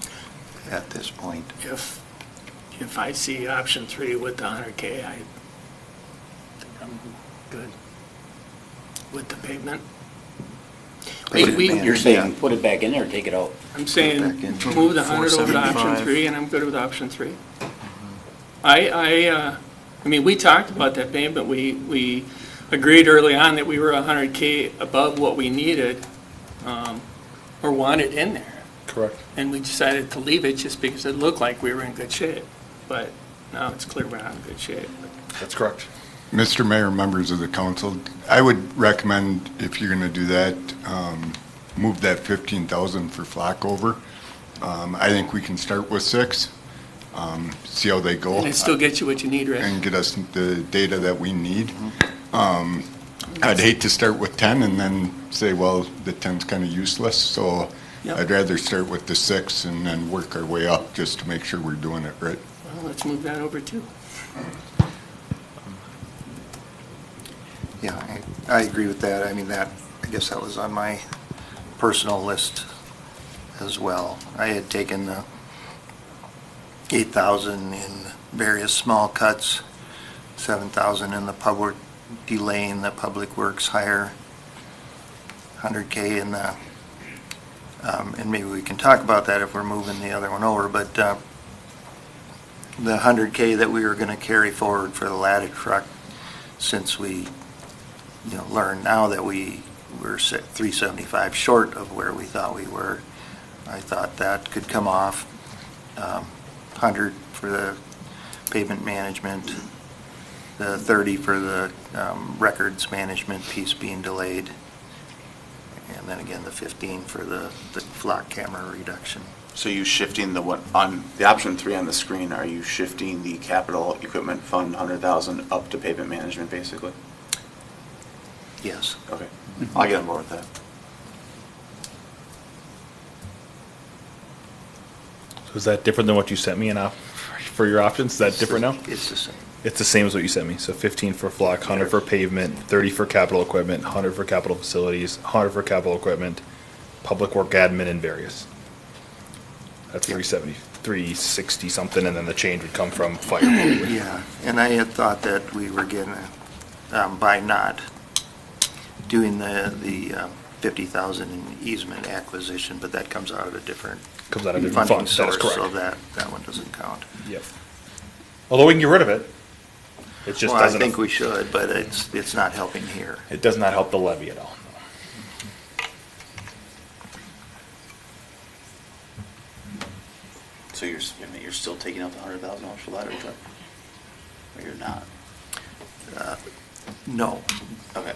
at this point. If I see option 3 with the 100K, I think I'm good with the pavement. Pavement You're saying management, put it back in there or take it out? I'm saying Back into move the 100 over to option 475. 3, and I'm good with option 3. I mean, we talked about that pavement. We agreed early on that we were 100K above what we needed or wanted in there. Correct. And we decided to leave it just because it looked like we were in good shape. But now it's clear we're not in good shape. That's correct. Mr. Mayor, members of the council, I would recommend, if you're going to do that, move that 15,000 for flock over. I think we can start with 6, see how they go. And it still gets you what you need, right? And get us the data that we need. I'd hate to start with 10 and then say, well, the 10's kind of useless, so Yep. I'd rather start with the 6 and then work our way up just to make sure we're doing it right. Well, let's move that over too. Yeah, I agree with that. I mean, I guess that was on my personal list as well. I had taken the 8,000 in various small cuts, 7,000 in the public, delaying the public works hire, 100K in the, and maybe we can talk about that if we're moving the other one over, but the 100K that we were going to carry forward for the ladder truck, since we, learned now that we were 375 short of where we thought we were, I thought that could come off. 100 for the pavement management, the 30 for the records management piece being delayed, and then again the 15 for the flock camera reduction. So you shifting the one, on the option 3 on the screen, are you shifting the capital equipment fund 100,000 up to pavement management basically? Yes. Okay, I'll get on board with that. So is that different than what you sent me for your options? Is that different now? It's the same. It's the same as what you sent me. So 15 for flock, 100 for pavement, 30 for capital equipment, 100 for capital facilities, 100 for capital equipment, public work admin and various. That's 370, 360 something, and then the change would come from fire. Yeah, and I had thought that we were getting, by not doing the 50,000 in easement acquisition, but that comes out of a different Comes out of a different funding fund. That is source, correct. so that one doesn't count. Yep. Although we can get rid of it, it just Well, I doesn't. think we should, but it's not helping here. It does not help the levy at all. So you're still taking out the $100,000 for ladder truck? Or you're not? No. Okay.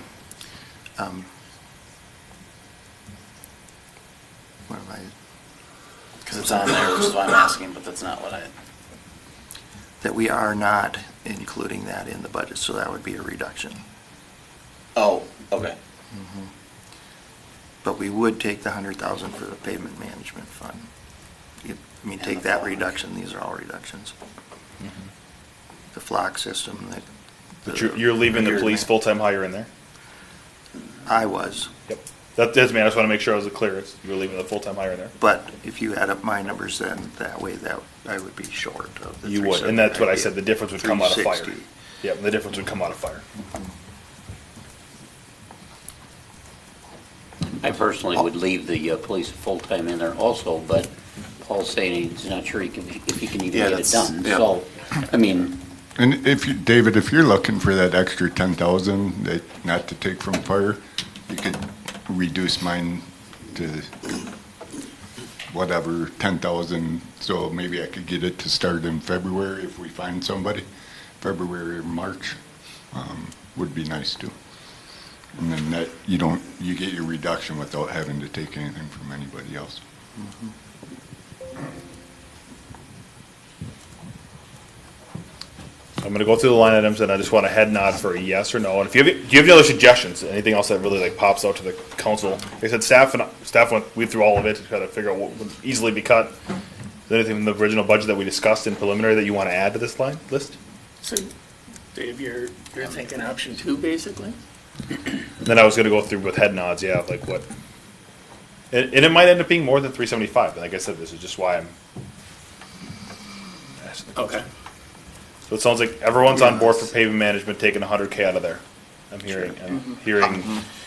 What am I? Because it's on there, which is why I'm asking, but that's not what I, That we are not including that in the budget, so that would be a reduction. oh, okay. But we would take the 100,000 for the pavement management fund. And Take the that flock. reduction, these are all reductions. The flock system, But you're leaving the police full-time hire in there? I was, Yep. That's me. I just want to make sure I was clear. You're leaving the full-time hire in there? but if you add up my numbers, then that way that I would be short of the You would, and that's what I said. The difference would come out of fire. 360. Yep, the difference would come out of fire. I personally would leave the police full-time in there also, but Paul's saying he's not sure if he can even Yeah, get it that's- done. yeah. So, I mean, And David, if you're looking for that extra 10,000 that not to take from fire, you could reduce mine to whatever, 10,000, so maybe I could get it to start in February if we find somebody. February or March would be nice too. And then that, you get your reduction without having to take anything from anybody else. I'm going to go through the line items, and I just want a head nod for a yes or no. And if you have, do you have any other suggestions? Anything else that really pops out to the council? Like I said, staff went through all of it to try to figure out what would easily be cut. Is there anything in the original budget that we discussed in preliminary that you want to add to this line list? So, Dave, you're thinking option 2, basically? Then I was going to go through with head nods, yeah, like what. And it might end up being more than 375. But like I said, this is just why I'm asking the question. Okay. So it sounds like everyone's on board for pavement management, taking 100K out of there. I'm hearing.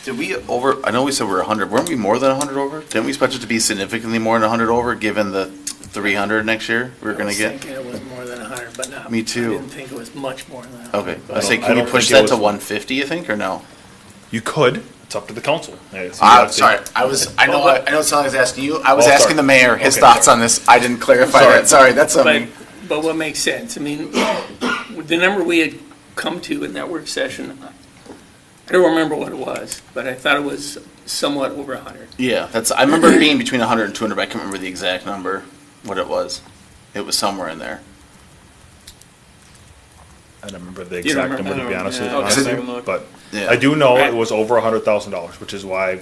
Did we I know we said we were 100, weren't we more than 100 over? Didn't we expect it to be significantly more than 100 over, given the 300 next year we're going to I get? was thinking it was more than 100, but not. Me too. I didn't think it was much more than that. Okay, I I say, don't- can I we don't push think it that to was- 150, you think, or no? You could. It's up to the council. Yeah, so Sorry, I know it sounded like I was asking you, I was Oh, sorry. asking the mayor, his Okay, thoughts sorry. on this, I didn't clarify Sorry. that, sorry, that's something. But what makes sense? I mean, the number we had come to in that work session, I don't remember what it was, but I thought it was somewhat over 100. Yeah, I remember it being between 100 and 200, but I can't remember the exact number, what it was. It was somewhere in there. I don't remember the You don't exact number, to be remember? honest with Yeah, you. I'll honestly, take a look. But Yeah. I do know Right. it was over $100,000, which is why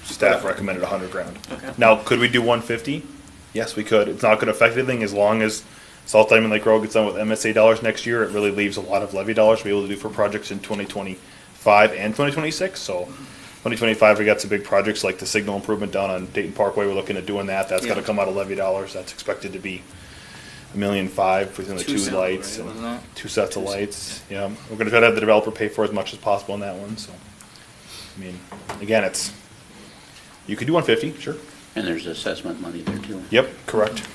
staff recommended 100 grand. Okay. Now, could we do 150? Yes, we could. It's not going to affect anything as long as South Diamond Lake Road gets done with MSA dollars next year. It really leaves a lot of levy dollars to be able to do for projects in 2025 and 2026. So 2025, we got some big projects like the signal improvement down on Dayton Parkway. We're looking at doing that. That's got to Yeah. come out of levy dollars. That's expected to be $1.5 million within the Two two sets, lights right, and wasn't it? two sets of lights. Yeah, we're going to try to have the developer pay for as much as possible on that one. So, I mean, again, it's you could do 150, sure. And there's assessment money there too. Yep, correct.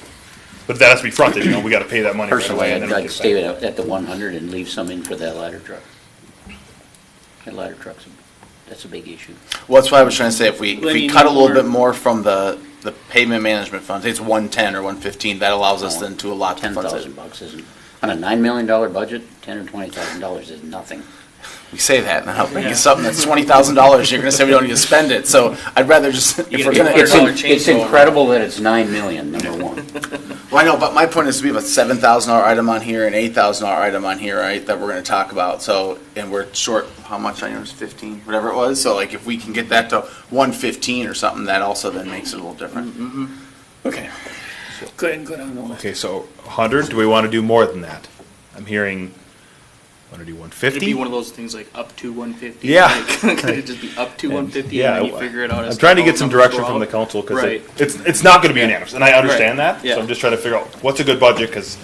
But that has to be fronted. You know, we got to pay that money right Personally, away. And then we I'd get stay it back. at the 100 and leave some in for that ladder truck. That ladder truck's, that's a big issue. Well, that's why I was trying to say, if we Lenny, cut a little more- bit more from the pavement management fund, say it's 110 or 115, that allows us then to allot the funds. 10,000 bucks isn't, on a $9 million budget, $10,000 or $20,000 is nothing. We say that, and then I'll bring you something that's $20,000, you're gonna say we don't need to spend it, so I'd rather just, if we're gonna. It's incredible that it's 9 million, number one. Well, I know, but my point is to be about $7,000 item on here and $8,000 item on here, right, that we're gonna talk about, so, and we're short, how much on yours, 15, whatever it was, so like, if we can get that to 115 or something, that also then makes it a little different. Okay. Go ahead and go down the list. Okay, so 100. Do we want to do more than that? I'm hearing. Want to do Could it 150? be one of those things like up to 150? Yeah. Like, could it just be up to 150 Yeah, and then you figure it out as I'm trying to all get some numbers direction go from the out? council because Right. it's not going to be unanimous, and I understand Right. that. Yeah. So I'm just trying to figure out what's a good budget because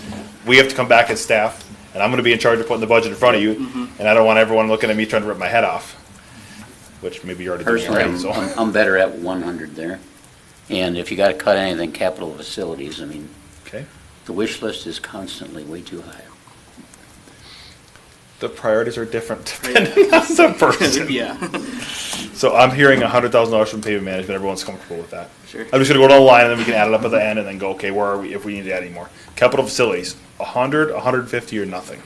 we have to come back as staff, and I'm going to be in charge of putting the budget in front of you, and I don't want everyone looking at me trying to rip my head off, which maybe you're already doing Personally, already. So I'm better at 100 there. And if you gotta cut anything, capital facilities, I mean, okay, the wish list is constantly way too high. the priorities are different depending on the person. Yeah, So I'm hearing $100,000 from pavement management. Everyone's comfortable with that. sure. I'm just gonna go down the line and then we can add it up at the end and then go, okay, where are we if we need to add any more? Capital facilities, 100, 150 or nothing.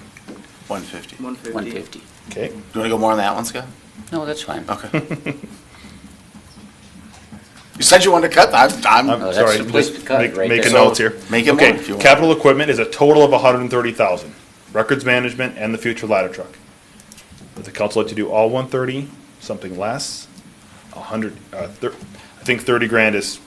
150. 150. 150. Okay. Do you wanna go more on that one, Scott? No, that's fine. Okay. You said you wanted to cut, I'm I'm Oh, that's sorry, the place just to cut it right making there. notes here. Make it more Okay, if you want. capital equipment is a total of 130,000. Records management and the future ladder truck. Would the council like to do all 130, something less? 100, I think 30 grand is,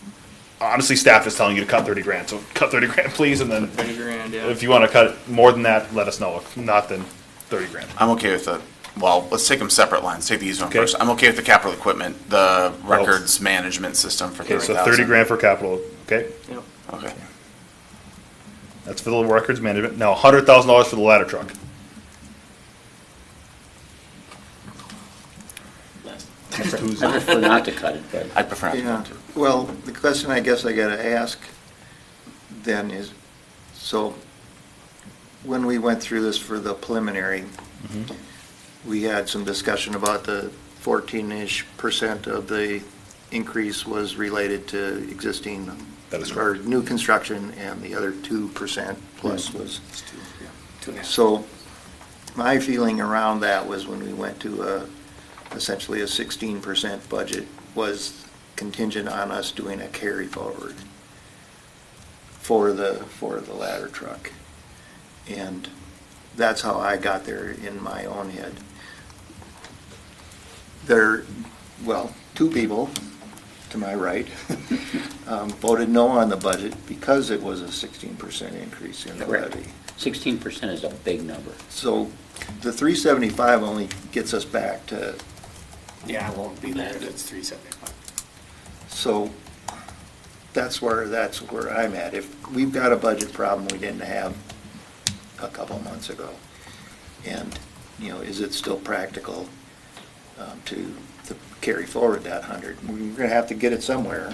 honestly, staff is telling you to cut 30 grand, so cut 30 grand, please, and then 30 grand, yeah. if you want to cut more than that, let us know. If not, then 30 grand. I'm okay with the, well, let's take them separate lines, take these one Okay. first. I'm okay with the capital equipment, the records management system for Okay, so 30,000. 30 grand for capital, okay? Yep. Okay. That's for the records management. Now, $100,000 for the ladder truck. Who's- I prefer not to cut it, but I prefer not to Yeah, go to. well, the question I guess I gotta ask then is, so when we went through this for the preliminary, we had some discussion about the 14-ish % of the increase was related to existing That is or new construction, and the other 2% plus was. Two and a half. So my feeling around that was when we went to essentially a 16% budget was contingent on us doing a carry forward for the ladder truck. And that's how I got there in my own head. Well, two people to my right voted no on the budget because it was a 16% increase in the Correct. levy. 16% is a big number. So the 375 only gets us back to, Yeah, it won't be there, it's 375. so that's where I'm at. If we've got a budget problem we didn't have a couple months ago, and, is it still practical to carry forward that 100? We're gonna have to get it somewhere,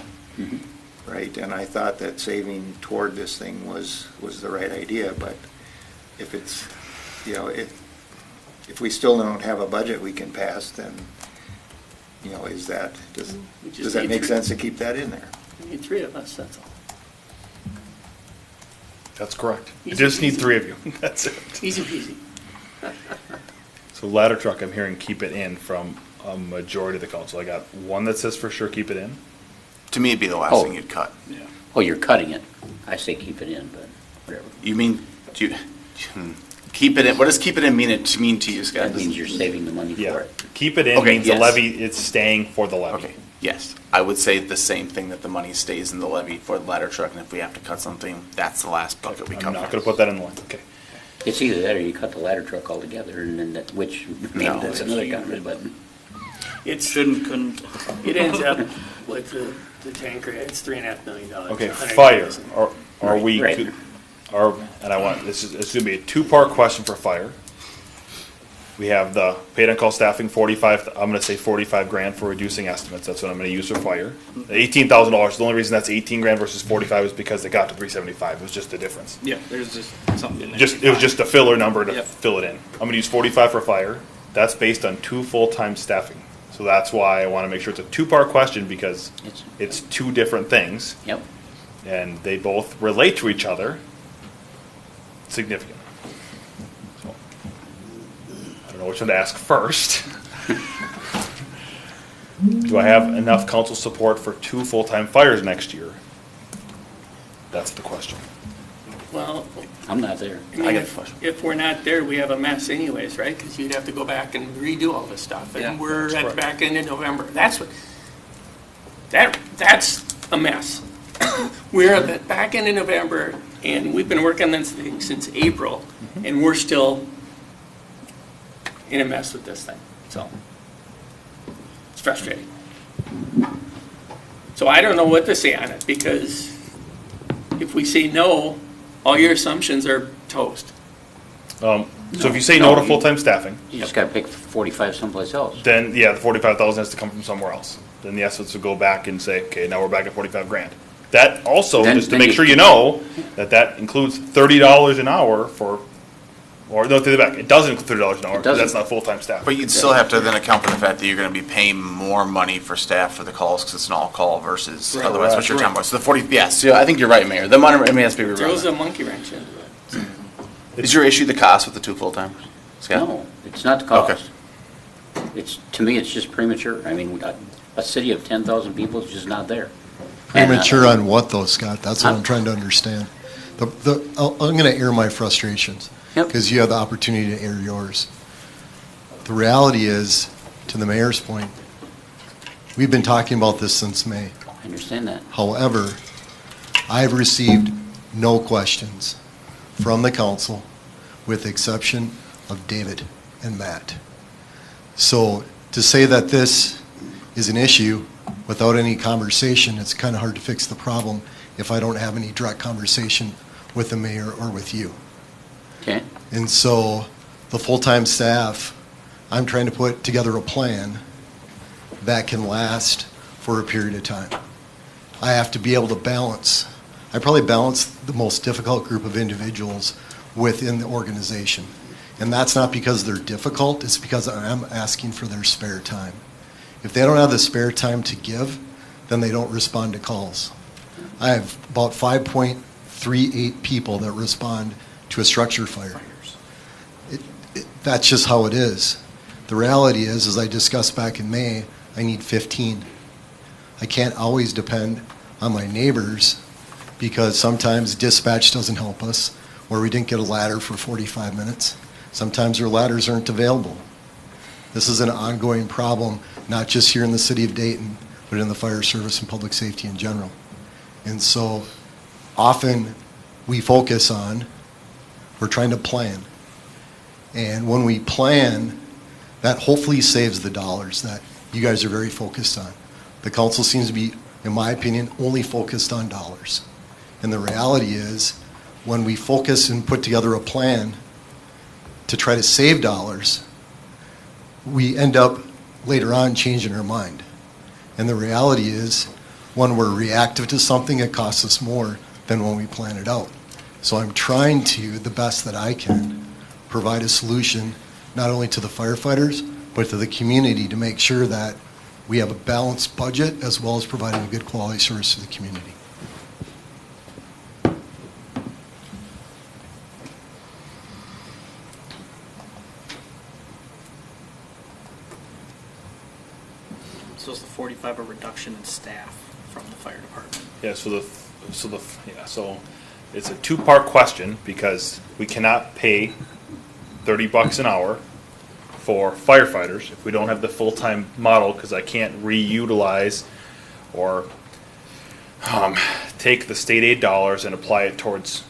right? And I thought that saving toward this thing was the right idea, but if it's, if we still don't have a budget we can pass, then, does We just that need make three. sense to keep that in there? We need three of us, that's all. That's correct. You Easy just need peasy. 3 of you. That's it. Easy peasy. So ladder truck, I'm hearing keep it in from a majority of the council. I got one that says for sure keep it in. To me, it'd be the last Oh. thing you'd cut. Oh, you're cutting it. I say keep it in, but whatever. You mean, Keep it in, what does keep it in mean to you, Scott? That means you're saving the money Yeah, for it. keep it in Okay, means the yes. levy, it's staying for the levy. Okay, yes. I would say the same thing, that the money stays in the levy for the ladder truck, and if we have to cut something, that's the last bucket we I'm cover. not gonna put that in the line, okay. It's either that or you cut the ladder truck altogether, and then that, which, maybe No. that's another comment, but It's, Couldn't. it ends up with the tanker, it's $3.5 million. Okay, 100,000. fire, are we, Right. and I want, it's gonna be a two-part question for fire. We have the paid-on-call staffing, 45, I'm gonna say 45 grand for reducing estimates, that's what I'm gonna use for fire. $18,000, the only reason that's 18 grand versus 45 is because they got to 375, it was just the difference. Yeah, there's just something in there. It was just a filler number to Yep. fill it in. I'm gonna use 45 for fire, that's based on 2 full-time staffing. So that's why I wanna make sure it's a two-part question, because it's 2 different things. yep. And they both relate to each other significantly. So, I don't know which one to ask first. Do I have enough council support for 2 full-time fires next year? That's the question. Well, I'm not there. I mean, I get the question. if we're not there, we have a mess anyways, right? Because you'd have to go back and redo all this stuff, Yeah, and we're that's at the correct. back end of November. That's what, that's a mess. We're at the back end of November, and we've been working on this thing since April, and we're still in a mess with this thing, so. It's frustrating. So I don't know what to say on it, because if we say no, all your assumptions are toast. So if you say no to full-time staffing, You just gotta pick 45 someplace else. then yeah, the 45,000 has to come from somewhere else. Then the estimates would go back and say, okay, now we're back at 45 grand. That also, Then- just to then make you- sure you know, that includes $30 an hour for, or no, take it back, it doesn't include $30 an hour, because that's doesn't. not full-time staff. But you'd still have to then account for the fact that you're gonna be paying more money for staff for the calls, because it's an all-call versus otherwise what you're talking about. So the 40, yes, yeah, I think you're right, Mayor. The money, I mean, has to be Throws rerun. a monkey wrench into it. Is your issue the cost with the 2 full-timers? Scott? No, it's not the cost. It's, to me, it's just premature. I mean, a city of 10,000 people is just not there. And, Premature on what though, Scott? That's what Huh? I'm trying to understand. I'm going to air my frustrations Yep. because you have the opportunity to air yours. The reality is, to the mayor's point, we've been talking about this since May. I understand that. However, I've received no questions from the council, with the exception of David and Matt. So to say that this is an issue without any conversation, it's kind of hard to fix the problem if I don't have any direct conversation with the mayor or with you. Okay? And so the full-time staff, I'm trying to put together a plan that can last for a period of time. I have to be able to balance. I probably balance the most difficult group of individuals within the organization. And that's not because they're difficult, it's because I'm asking for their spare time. If they don't have the spare time to give, then they don't respond to calls. I have about 5.38 people that respond to a structure fire. That's just how it is. The reality is, as I discussed back in May, I need 15. I can't always depend on my neighbors because sometimes dispatch doesn't help us, or we didn't get a ladder for 45 minutes. Sometimes our ladders aren't available. This is an ongoing problem, not just here in the city of Dayton, but in the fire service and public safety in general. And so often we focus on, we're trying to plan. And when we plan, that hopefully saves the dollars that you guys are very focused on. The council seems to be, in my opinion, only focused on dollars. And the reality is, when we focus and put together a plan to try to save dollars, we end up later on changing our mind. And the reality is, when we're reactive to something, it costs us more than when we plan it out. So I'm trying to, the best that I can, provide a solution not only to the firefighters, but to the community to make sure that we have a balanced budget as well as providing a good quality service to the community. So is the 45 a reduction in staff from the fire department? Yeah, so it's a two-part question because we cannot pay $30 an hour for firefighters if we don't have the full-time model, because I can't reutilize or take the state aid dollars and apply it towards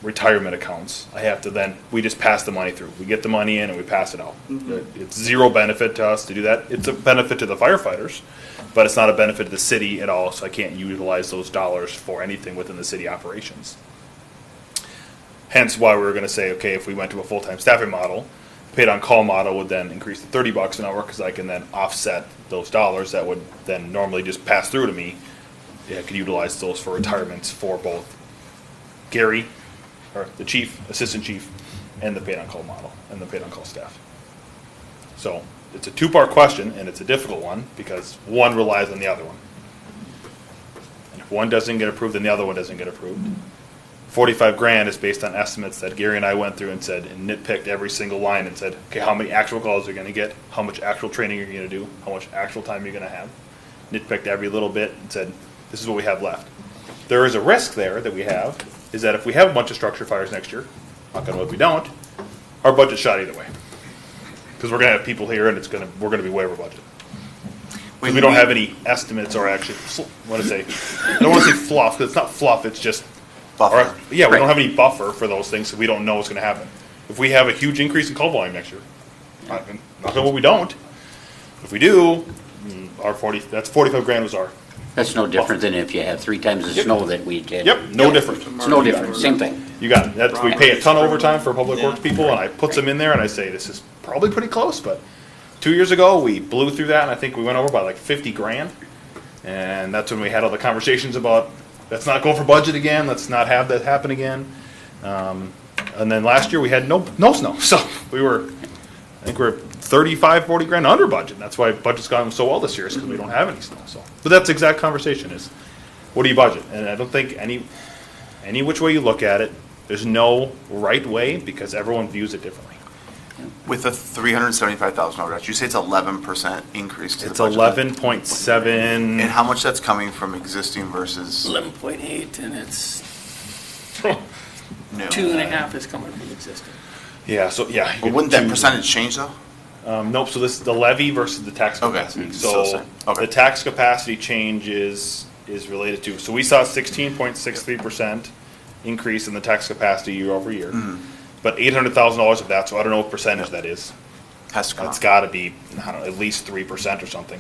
retirement accounts. I have to then, we just pass the money through. We get the money in and we pass it out. It's zero benefit to us to do that. It's a benefit to the firefighters, but it's not a benefit to the city at all, so I can't utilize those dollars for anything within the city operations. Hence why we were gonna say, okay, if we went to a full-time staffing model, paid on call model would then increase to $30 an hour, because I can then offset those dollars that would then normally just pass through to me. I could utilize those for retirements for both Gary, or the chief, assistant chief, and the paid on call model, and the paid on call staff. So it's a two-part question, and it's a difficult one, because one relies on the other one. And if one doesn't get approved, then the other one doesn't get approved. 45 grand is based on estimates that Gary and I went through and said, and nitpicked every single line and said, okay, how many actual calls are you gonna get? How much actual training are you gonna do? How much actual time you're gonna have? Nitpicked every little bit and said, this is what we have left. There is a risk there that we have, is that if we have a bunch of structure fires next year, not gonna if we don't, our budget's shot either way. Because we're gonna have people here and we're gonna be way over budget. Because we don't have any estimates or actually, I don't wanna say fluff, because it's not fluff, it's just Buffer. we don't have any buffer for those things, so we don't know what's gonna happen. If we have a huge increase in call volume next year, not what we don't. If we do, that's 45 grand was our. That's no different than if you have 3 times the snow that we did. Yep, no different. It's no different, same thing. You got it. That's, we pay a ton of overtime for public works people, and I put them in there and I say, this is probably pretty close, but 2 years ago, we blew through that, and I think we went over by like 50 grand. And that's when we had all the conversations about, let's not go for budget again, let's not have that happen again. And then last year, we had no snow, so we were, I think we're 35, 40 grand under budget. That's why budget's gone so well this year, is because we don't have any snow, so. But that's the exact conversation is, what do you budget? And I don't think any which way you look at it, there's no right way, because everyone views it differently. With a $375,000 reduction, you say it's 11% increase to the It's budget? 11.7. And how much that's coming from existing versus 11.8, and it's new? 2.5 is coming from existing. Yeah, so, yeah. But wouldn't that percentage change though? Nope, so this is the levy versus the tax Okay. capacity. Still So same. Okay. the tax capacity change is related to, so we saw 16.63% increase in the tax capacity year over year. Mm-hmm. But $800,000 of that, so I don't know what percentage that is. Has to come It's out. gotta be, I don't know, at least 3% or something.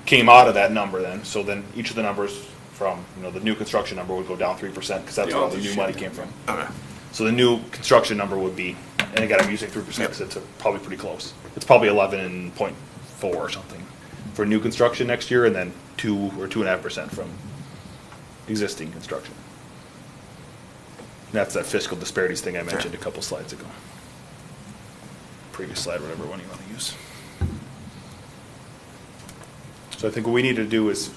Came out of that number then, so then each of the numbers from, the new construction number would go down 3%, because that's where all the new money came from. Okay. So the new construction number would be, and again, I'm using 3% because it's probably pretty close. It's probably 11.4 or something for new construction next year, and then 2 or 2.5% from existing construction. And that's that fiscal disparities thing I mentioned a couple slides ago. Previous slide, whatever one you want to use. So I think what we need to do is,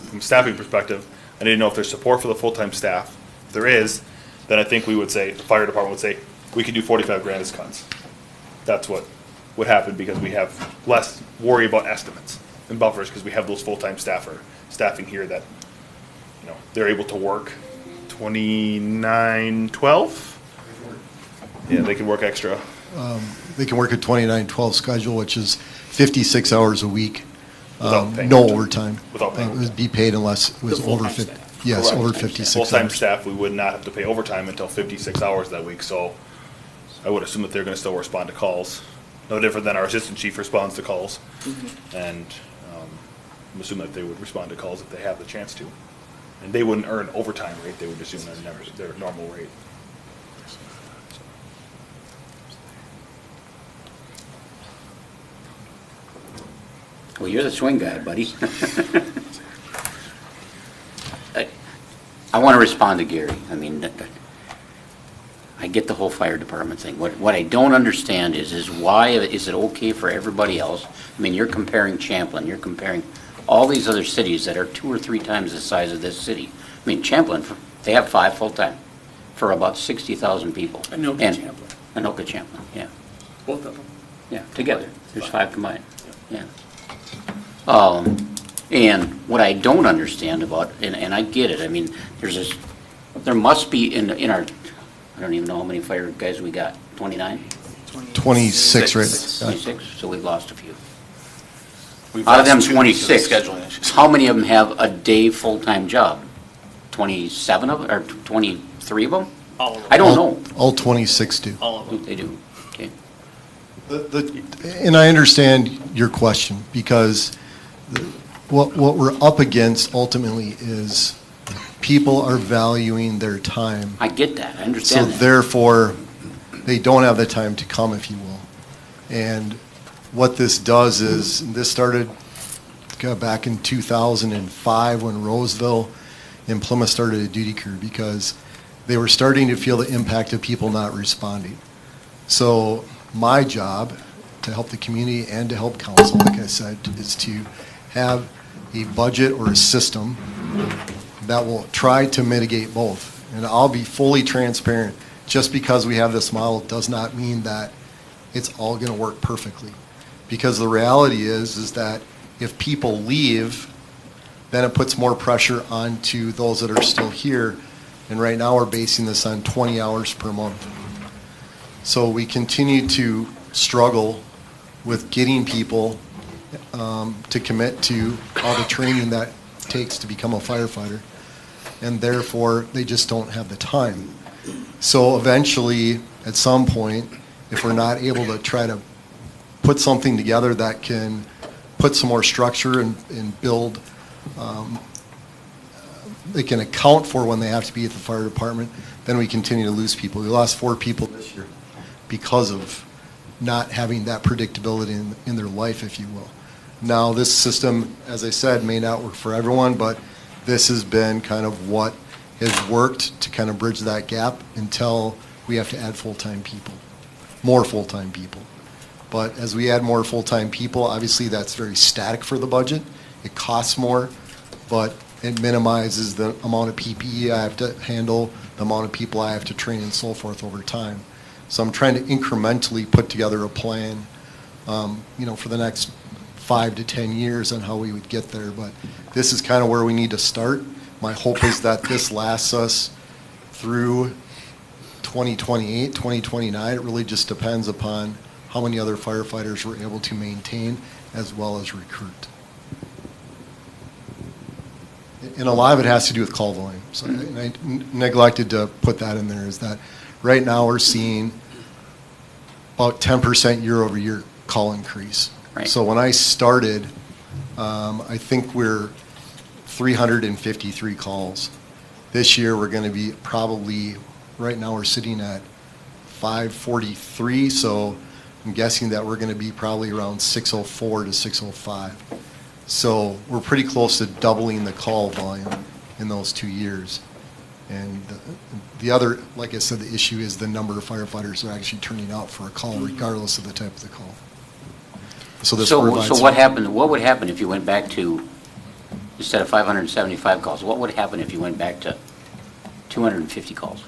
from a staffing perspective, I need to know if there's support for the full-time staff. If there is, then I think we would say, the fire department would say, we could do 45 grand as cuts. That's what would happen, because we have less worry about estimates and buffers, because we have those full-time staffing here that, they're able to work 29/12. Yeah, they can work extra. They can work a 29/12 schedule, which is 56 hours a week. Without paying No overtime. overtime. Without paying It would be paid unless it was The over full-time 50. staff. Yes, Correct. over 56 Full-time hours. staff, we would not have to pay overtime until 56 hours that week, so I would assume that they're gonna still respond to calls. No different than our assistant chief responds to calls. And I'm assuming that they would respond to calls if they have the chance to. And they wouldn't earn overtime rate, they would assume their normal rate. Well, you're the swing guy, buddy. I want to respond to Gary. I mean, I get the whole fire department thing. What I don't understand is why is it okay for everybody else? I mean, you're comparing Champlin, you're comparing all these other cities that are 2 or 3 times the size of this city. I mean, Champlin, they have 5 full-time for about 60,000 people. Anoka And- Champlin. Anoka Champlin, yeah. Both of them. Yeah, together. There's 5 combined, yeah. And what I don't understand about, and I get it, I mean, there must be in our, I don't even know how many fire guys we got, 29? 26, right? 26, so we've lost a few. We've Out of them lost 2 because of 26, scheduling issues. how many of them have a day full-time job? 27 of them, or 23 of them? All of them. I don't know. All 26 do. All of them. They do, okay. And I understand your question, because what we're up against ultimately is people are valuing their time. I get that, I So understand that. therefore, they don't have the time to come, if you will. And what this does is, and this started back in 2005 when Roseville and Plymouth started a duty crew, because they were starting to feel the impact of people not responding. So my job, to help the community and to help council, like I said, is to have a budget or a system that will try to mitigate both. And I'll be fully transparent. Just because we have this model does not mean that it's all going to work perfectly. Because the reality is that if people leave, then it puts more pressure onto those that are still here. And right now, we're basing this on 20 hours per month. So we continue to struggle with getting people to commit to all the training that it takes to become a firefighter. And therefore, they just don't have the time. So eventually, at some point, if we're not able to try to put something together that can put some more structure and build, they can account for when they have to be at the fire department, then we continue to lose people. We lost 4 people this year because of not having that predictability in their life, if you will. Now, this system, as I said, may not work for everyone, but this has been kind of what has worked to kind of bridge that gap until we have to add full-time people, more full-time people. But as we add more full-time people, obviously that's very static for the budget. It costs more, but it minimizes the amount of PPE I have to handle, the amount of people I have to train and so forth over time. So I'm trying to incrementally put together a plan, for the next 5 to 10 years on how we would get there. But this is kind of where we need to start. My hope is that this lasts us through 2028, 2029. It really just depends upon how many other firefighters we're able to maintain as well as recruit. And a lot of it has to do with call volume. So I neglected to put that in there, is that right now we're seeing about 10% year over year call increase. Right. So when I started, I think we're 353 calls. This year we're going to be probably, right now we're sitting at 543, so I'm guessing that we're going to be probably around 604 to 605. So we're pretty close to doubling the call volume in those 2 years. And the other, like I said, the issue is the number of firefighters that are actually turning out for a call, regardless of the type of the call. So this provides. So what happened, what would happen if you went back to, instead of 575 calls, what would happen if you went back to 250 calls?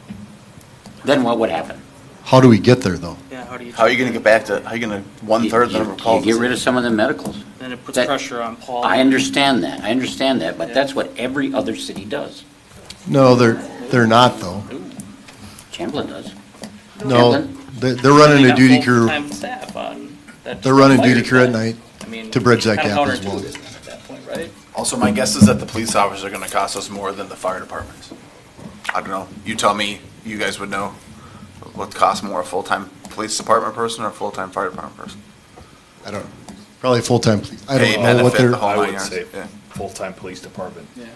Then what would happen? How do we get there, though? Yeah, how do you? How are you going to get back to, how are you going to one-third the number of calls? You get rid of some of the medicals. Then it puts That- pressure on Paul. I understand that, but that's what every other city does. No, they're not, though. Champlin does. No, Champlin? they're running a duty crew. Full-time staff on that. They're running duty fire crew at stuff. night I mean, to bridge that kinda gap as well. counterintuitive at that point, right? Also, my guess is that the police officers are going to cost us more than the fire departments. I don't know. You tell me, you guys would know what costs more, a full-time police department person or a full-time fire department person? I don't know. Probably full-time police. I Pay, don't know what benefit, they're. the whole I nine would yards. say Yeah. full-time police department. Yeah.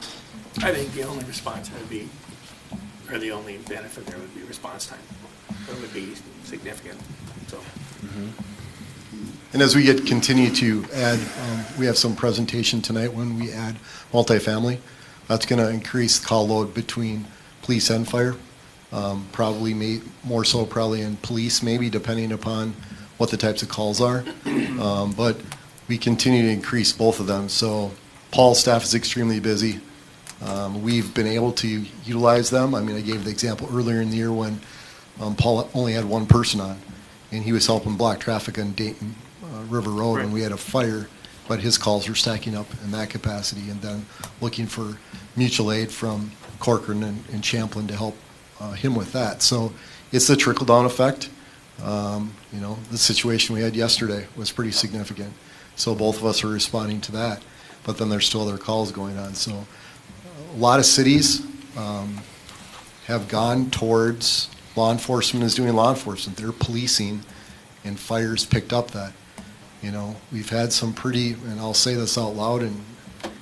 I think the only response would be, or the only benefit there would be response time. It would be significant, so. And as we continue to add, we have some presentation tonight when we add multifamily. That's going to increase the call load between police and fire. Probably more so probably in police, maybe depending upon what the types of calls are. But we continue to increase both of them. So Paul's staff is extremely busy. We've been able to utilize them. I mean, I gave the example earlier in the year when Paul only had one person on, and he was helping block traffic on Dayton River Road when we had a fire, but his calls were stacking up in that capacity, and then looking for mutual aid from Corcoran and Champlin to help him with that. So it's the trickle-down effect. The situation we had yesterday was pretty significant. So both of us are responding to that. But then there's still other calls going on. So a lot of cities have gone towards law enforcement is doing law enforcement. They're policing, and fire's picked up that. We've had some pretty, and I'll say this out loud, and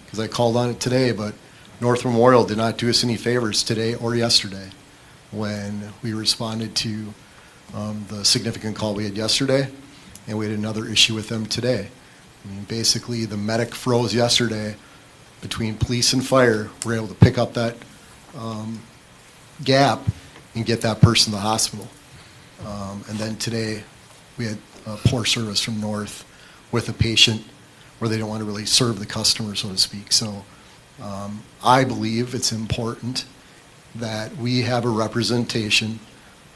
because I called on it today, but North Memorial did not do us any favors today or yesterday when we responded to the significant call we had yesterday, and we had another issue with them today. Basically, the medic froze yesterday between police and fire. We're able to pick up that gap and get that person to the hospital. And then today, we had poor service from North with a patient where they don't want to really serve the customer, so to speak. So I believe it's important that we have a representation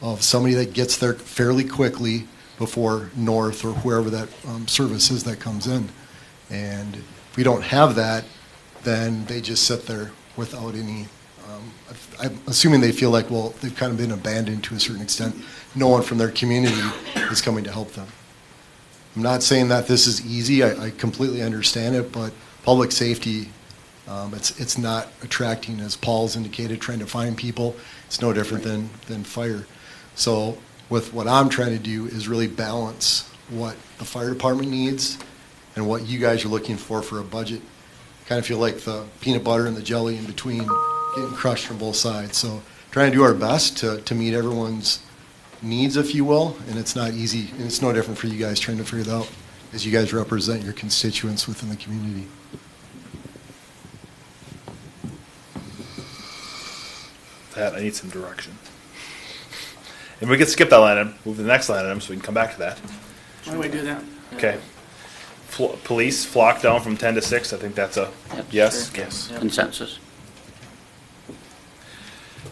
of somebody that gets there fairly quickly before North or whoever that service is that comes in. And if we don't have that, then they just sit there without any, I'm assuming they feel like, well, they've kind of been abandoned to a certain extent. No one from their community is coming to help them. I'm not saying that this is easy. I completely understand it, but public safety, it's not attracting, as Paul's indicated, trying to find people. It's no different than fire. So with what I'm trying to do is really balance what the fire department needs and what you guys are looking for a budget. Kind of feel like the peanut butter and the jelly in between, getting crushed from both sides. So trying to do our best to meet everyone's needs, if you will, and it's not easy, and it's no different for you guys trying to figure it out as you guys represent your constituents within the community. That I need some direction. And we can skip that line item, move to the next line item so we can come back to that. Why do we do that? Okay. Police flock down from 10 to 6. I think that's a Yep, yes. sure. Yes. Consensus.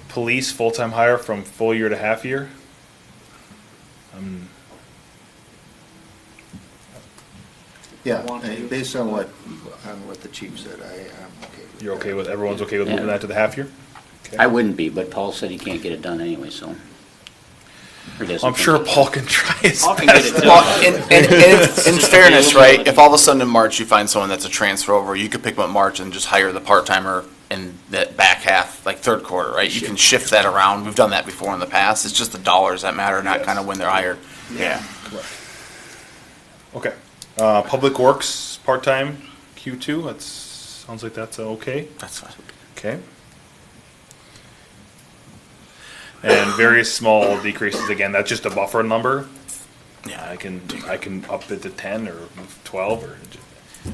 Police full-time hire from full year to half year. Yeah, Want to. based on what the chief said, I am okay with You're that. okay with, everyone's okay with moving Yeah. that to the half year? Okay. I wouldn't be, but Paul said he can't get it done anyway, so. Or does he I'm sure think- Paul can try his Paul can get best. it done. Well, in fairness, right, if all of a sudden in March you find someone that's a transfer over, you could pick them up in March and just hire the part-timer in that back half, like third quarter, right? You can shift that around. We've done that before in the past. It's just the dollars that matter, not kind of when they're hired. Yeah. Okay. Public Works, part-time, Q2, that sounds like that's okay. That's fine. Okay. And various small decreases, again, that's just a buffer number. Yeah. I can up it to 10 or 12 or,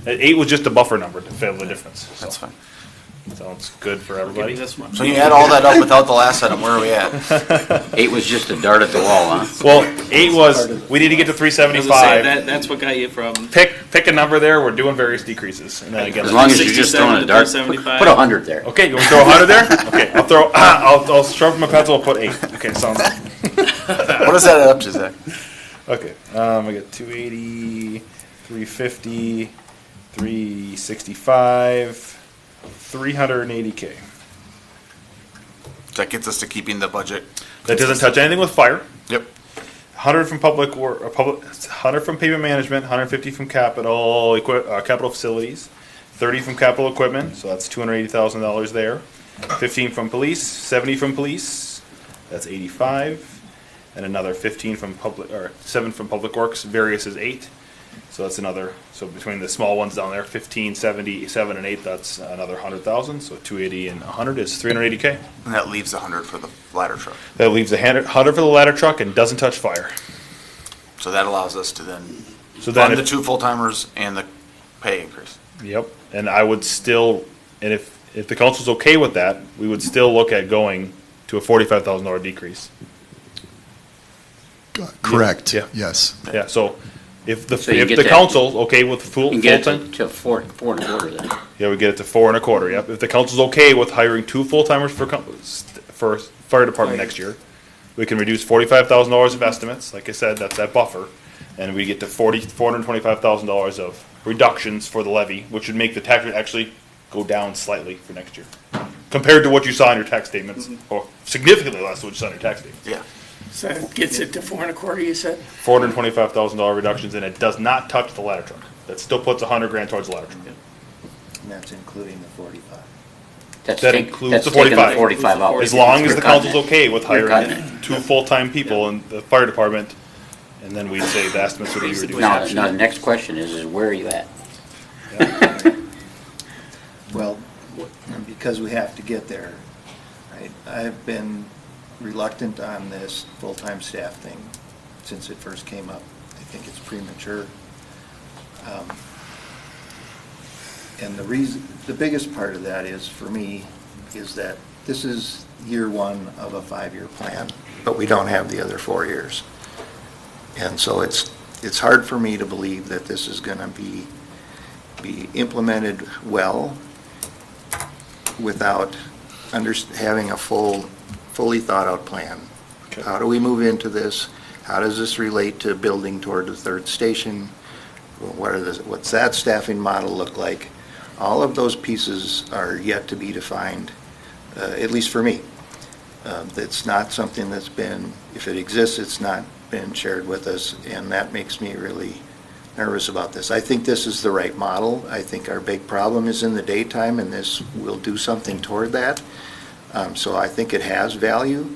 8 was just a buffer number to fill the difference. So, That's fine. sounds good for Give me everybody. this one. So you add all that up without the last item, where are we at? 8 was just a dart at the wall, huh? Well, 8 was, we need to get to I was gonna say, 375. that's what got you from Pick a number there, we're doing various decreases. And then again, As long as you're just 67 throwing a to dart, 375. put 100 there. okay, you want to throw 100 there? Okay, I'll sharpen my pencil, I'll put 8. Okay, sounds What does that add up to, Zach? okay. I got 280, 350, 365, 380K. That gets us to keeping the budget. That doesn't touch anything with fire. Yep. 100 from public 100 from pavement management, 150 from capital capital facilities, 30 from capital equipment, so that's $280,000 there. 15 from police, 70 from police, that's 85, and another 15 from public, or 7 from public works. Various is 8, so that's another. So between the small ones down there, 15, 70, 7, and 8, that's another 100,000. So 280 and 100 is 380K. And that leaves 100 for the ladder truck. That leaves 100 for the ladder truck and doesn't touch fire. So that allows us to then So then, fund the 2 full-timers and the pay increase. yep. And I would still, and if the council's okay with that, we would still look at going to a $45,000 decrease. Correct. Yeah. Yes. Yeah. So if the So you if get the that- council's okay with You can get full-time, it to 4.25 then. yeah, we get it to 4.25. Yep. If the council's okay with hiring 2 full-timers for fire department next year, we can reduce $45,000 of estimates. Like I said, that's that buffer, and we get to $425,000 of reductions for the levy, which would make the tax rate actually go down slightly for next year, compared to what you saw in your tax statements, or significantly less than what you saw in your tax statements. Yeah. So that gets it to 4.25, you said? $425,000 reductions, and it does not touch the ladder truck. That still puts $100,000 towards the ladder truck. And that's including the 45. That includes that's the taking 45. 45 out. As long as You're the cutting council's it. okay with You're cutting hiring 2 full-time people in the fire department, and then we say the estimates would be Basically, reduced. Now, the next question is where are you at? Well, because we have to get there, right? I've been reluctant on this full-time staff thing since it first came up. I think it's premature. And the biggest part of that is, for me, is that this is year one of a 5-year plan, but we don't have the other 4 years. And so it's hard for me to believe that this is going to be implemented well without having a fully thought-out plan. Okay. How do we move into this? How does this relate to building toward the third station? What's that staffing model look like? All of those pieces are yet to be defined, at least for me. It's not something that's been, if it exists, it's not been shared with us, and that makes me really nervous about this. I think this is the right model. I think our big problem is in the daytime, and this will do something toward that. So I think it has value.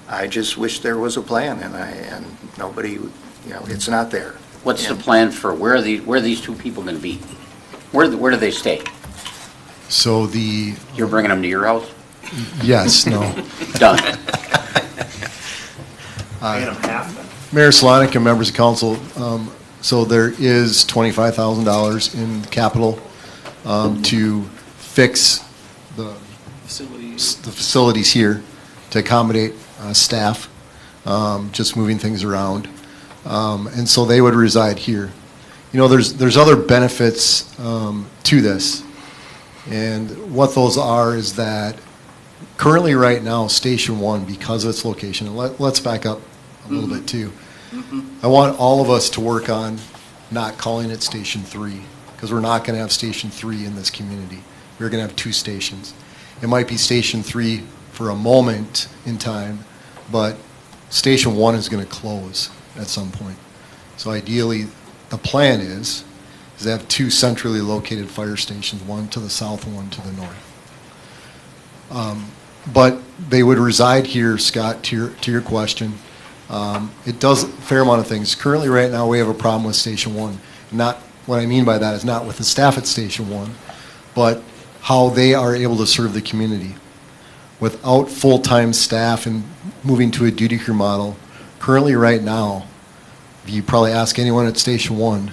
I just wish there was a plan, and nobody, it's not there. What's the plan for, where are these 2 people going to be? Where do they stay? So You're bringing them to your house? yes, no. Done. Mayor Solonic and members of council, so there is $25,000 in capital to fix the facilities here to accommodate staff, just moving things around. And so they would reside here. There's other benefits to this. And what those are is that currently right now, Station 1, because of its location, and let's back up a little bit too. I want all of us to work on not calling it Station 3, because we're not going to have Station 3 in this community. We're going to have 2 stations. It might be Station 3 for a moment in time, but Station 1 is going to close at some point. So ideally, the plan is to have 2 centrally located fire stations, one to the south and one to the north. But they would reside here, Scott, to your question. It does a fair amount of things. Currently, right now, we have a problem with Station 1. Not what I mean by that is not with the staff at Station 1, but how they are able to serve the community. Without full-time staff and moving to a duty crew model, currently right now, if you probably ask anyone at Station 1,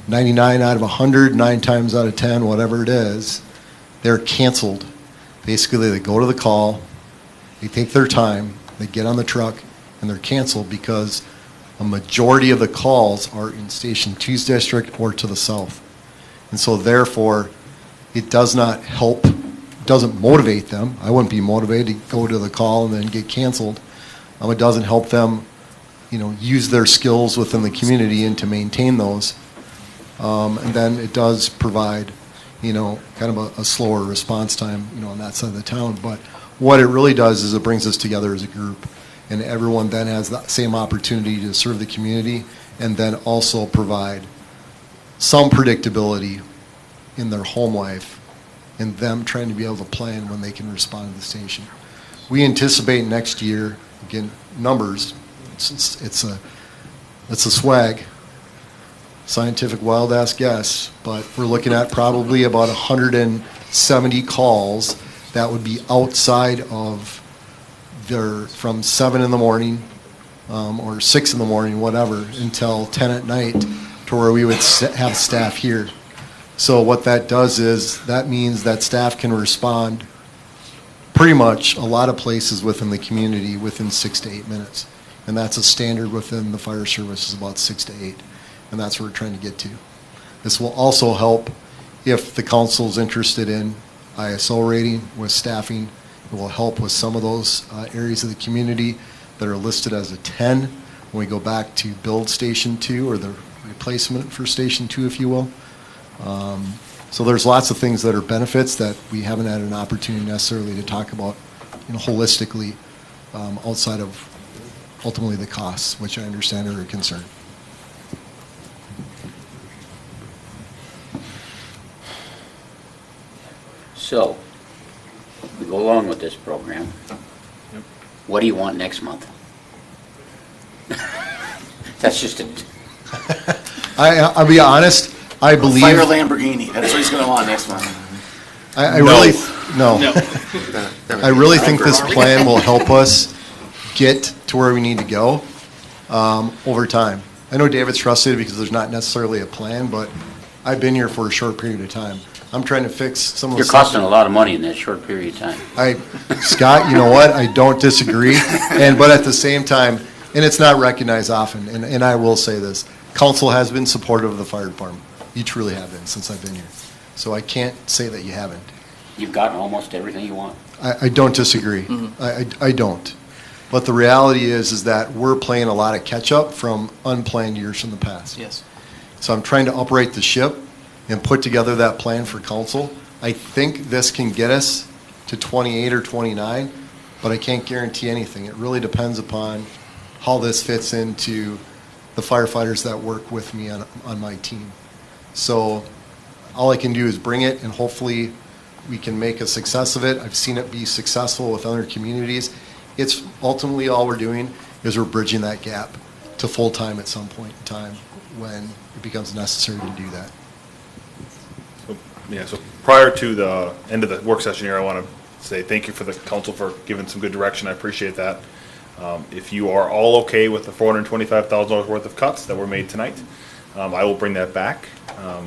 99 out of 100, 9 times out of 10, whatever it is, they're canceled. Basically, they go to the call, they take their time, they get on the truck, and they're canceled because a majority of the calls are in Station 2's district or to the south. And so therefore, it does not help, doesn't motivate them. I wouldn't be motivated to go to the call and then get canceled. It doesn't help them, use their skills within the community and to maintain those. And then it does provide, kind of a slower response time, on that side of the town. But what it really does is it brings us together as a group, and everyone then has the same opportunity to serve the community and then also provide some predictability in their home life and them trying to be able to plan when they can respond to the station. We anticipate next year, again, numbers, it's a swag, scientific wild ass guess, but we're looking at probably about 170 calls that would be outside of from 7 in the morning or 6 in the morning, whatever, until 10 at night to where we would have staff here. So what that does is that means that staff can respond pretty much a lot of places within the community within 6 to 8 minutes. And that's a standard within the fire service is about 6 to 8. And that's what we're trying to get to. This will also help if the council is interested in ISO rating with staffing. It will help with some of those areas of the community that are listed as a 10 when we go back to build Station 2 or the replacement for Station 2, if you will. So there's lots of things that are benefits that we haven't had an opportunity necessarily to talk about holistically outside of ultimately the costs, which I understand are a concern. So, we go along with this program. What do you want next month? That's just a, I'll be honest, I believe. Fire Lamborghini, that's what he's gonna want next month. I really, no. I really think this plan will help us get to where we need to go over time. I know David's frustrated because there's not necessarily a plan, but I've been here for a short period of time. I'm trying to fix some of the you're stuff. costing a lot of money in that short period of time. Scott, you know what? I don't disagree. But at the same time, and it's not recognized often, and I will say this, council has been supportive of the fire department. You truly have been since I've been here. So I can't say that you haven't. You've gotten almost everything you want. I don't disagree. I don't. But the reality is that we're playing a lot of catch-up from unplanned years from the past. Yes. So I'm trying to operate the ship and put together that plan for council. I think this can get us to 28 or 29, but I can't guarantee anything. It really depends upon how this fits into the firefighters that work with me on my team. So all I can do is bring it, and hopefully we can make a success of it. I've seen it be successful with other communities. It's ultimately all we're doing is we're bridging that gap to full-time at some point in time when it becomes necessary to do that. So prior to the end of the work session here, I want to say thank you for the council for giving some good direction. I appreciate that. If you are all okay with the $425,000 worth of cuts that were made tonight, I will bring that back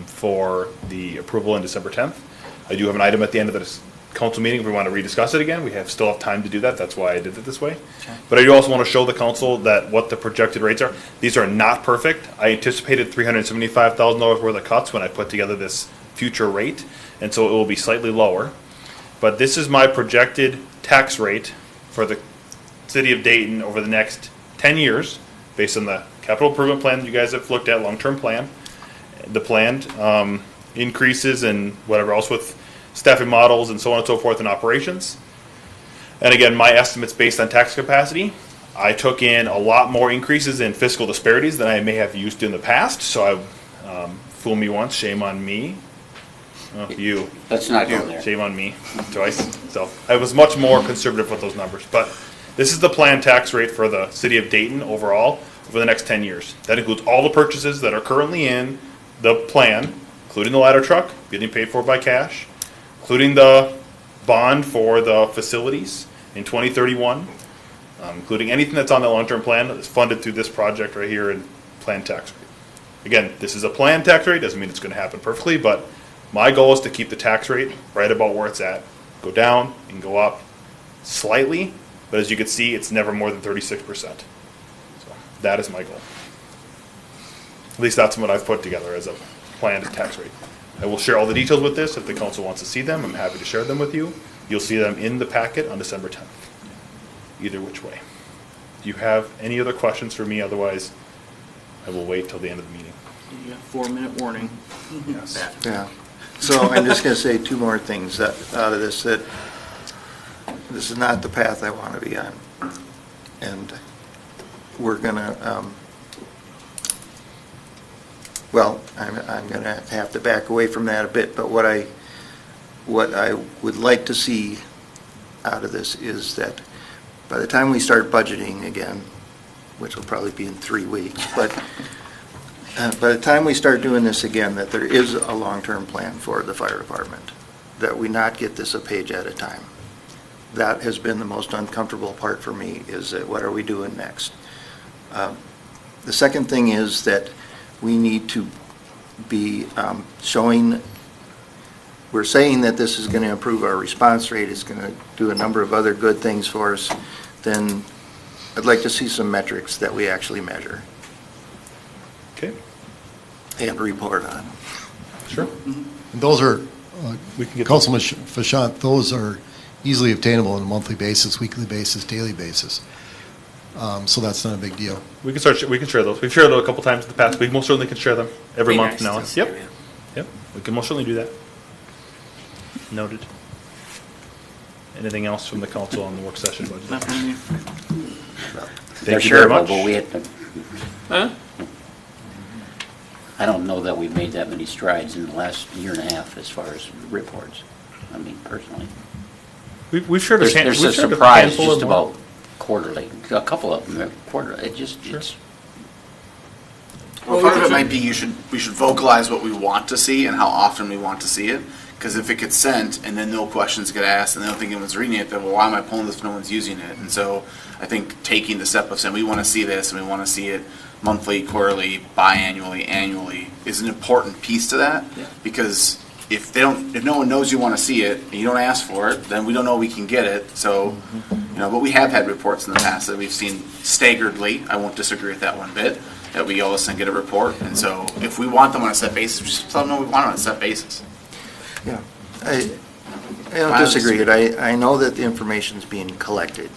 for the approval on December 10th. I do have an item at the end of this council meeting if we want to rediscuss it again. We still have time to do that. That's why I did it this way. Okay. But I do also want to show the council that what the projected rates are. These are not perfect. I anticipated $375,000 worth of cuts when I put together this future rate, and so it will be slightly lower. But this is my projected tax rate for the city of Dayton over the next 10 years based on the capital improvement plan that you guys have looked at, long-term plan, the planned increases and whatever else with staffing models and so on and so forth in operations. And again, my estimates based on tax capacity. I took in a lot more increases in fiscal disparities than I may have used in the past, so I fool me once, shame on me. Oh, you. Let's not go there. Shame on me twice. So I was much more conservative with those numbers. But this is the planned tax rate for the city of Dayton overall over the next 10 years. That includes all the purchases that are currently in the plan, including the ladder truck, getting paid for by cash, including the bond for the facilities in 2031, including anything that's on the long-term plan that is funded through this project right here in planned tax rate. Again, this is a planned tax rate. Doesn't mean it's going to happen perfectly, but my goal is to keep the tax rate right about where it's at. Go down and go up slightly, but as you can see, it's never more than 36%. So that is my goal. At least that's what I've put together as a planned tax rate. I will share all the details with this. If the council wants to see them, I'm happy to share them with you. You'll see them in the packet on December 10th, either which way. Do you have any other questions for me? Otherwise, I will wait till the end of the meeting. You got 4-minute warning. Yes. Yeah. So I'm just going to say two more things out of this, that this is not the path I want to be on. And we're going to, well, I'm going to have to back away from that a bit, but what I would like to see out of this is that by the time we start budgeting again, which will probably be in 3 weeks, but by the time we start doing this again, that there is a long-term plan for the fire department, that we not get this a page at a time. That has been the most uncomfortable part for me, is that what are we doing next? The second thing is that we need to be showing, we're saying that this is going to improve our response rate, it's going to do a number of other good things for us, then I'd like to see some metrics that we actually measure. Okay. And report on. Sure. And those are, Councilman Fashant, those are easily obtainable on a monthly basis, weekly basis, daily basis. So that's not a big deal. We can share those. We've shared those a couple times in the past. We most certainly can share them every month now. Yep. Yep. We can most certainly do that. Noted. Anything else from the council on the work session budget? Not from you. They're Thank you very shareable, much. but we had to, Huh? I don't know that we've made that many strides in the last year and a half as far as reports. I mean, personally. We've shared a There's a we've shared surprise handful just of more. about quarterly, a couple of them are quarterly. It just, it's, Well, part of it might be we should vocalize what we want to see and how often we want to see it. Because if it gets sent and then no questions get asked and they don't think anyone's reading it, then well, why am I pulling this if no one's using it? And so I think taking the step of saying we want to see this and we want to see it monthly, quarterly, biannually, annually is an important piece to that. Yeah. Because if no one knows you want to see it and you don't ask for it, then we don't know we can get it. So, but we have had reports in the past that we've seen staggeredly. I won't disagree with that one bit. That we all of a sudden get a report, and so if we want them on a set basis, just tell them no, we want it on a set basis. Yeah, I don't disagree. I know that the information's being collected.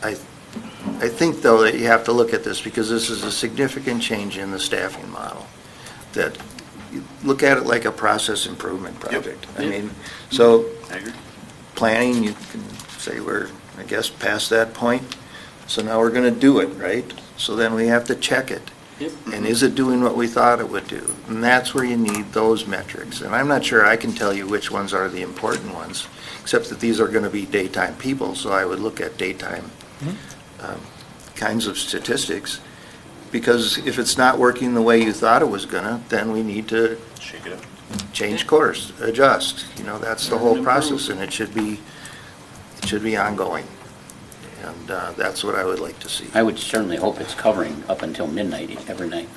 I think, though, that you have to look at this because this is a significant change in the staffing model. That you look at it like a process improvement project. I mean, so I agree. planning, you can say we're, I guess, past that point. So now we're going to do it, right? So then we have to check it. Yep. And is it doing what we thought it would do? And that's where you need those metrics. And I'm not sure I can tell you which ones are the important ones, except that these are going to be daytime people, so I would look at daytime kinds of statistics. Because if it's not working the way you thought it was gonna, then we need to Shake it up. change course, adjust. That's the whole process, and it should be ongoing. And that's what I would like to see. I would certainly hope it's covering up until midnight every night.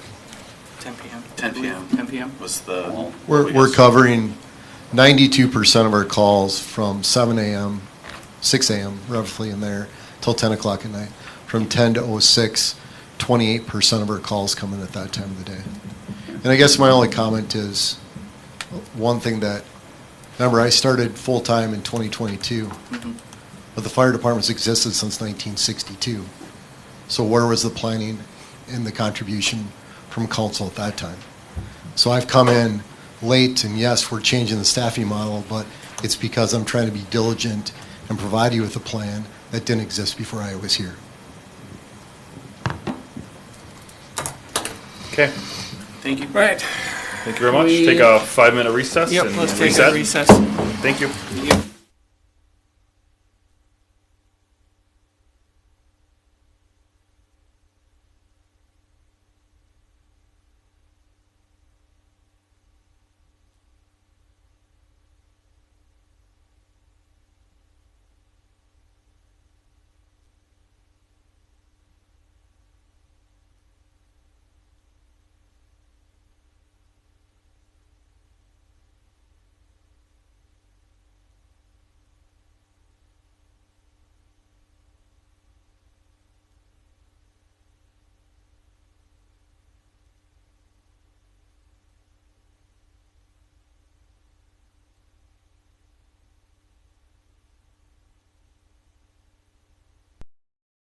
10 p.m. 10 p.m. 10 p.m. was the. Well, We're covering 92% of our calls from 7 a.m., 6 a.m., roughly in there, till 10 o'clock at night. From 10 to 06, 28% of our calls come in at that time of the day. And I guess my only comment is one thing that, remember, I started full-time in 2022, but the fire department's existed since 1962. So where was the planning and the contribution from council at that time? So I've come in late, and yes, we're changing the staffing model, but it's because I'm trying to be diligent and provide you with a plan that didn't exist before I was here. Okay, Thank you. Right. thank you very much. Take a 5-minute recess Yep, and let's take reset. a recess. Thank you. Thank you.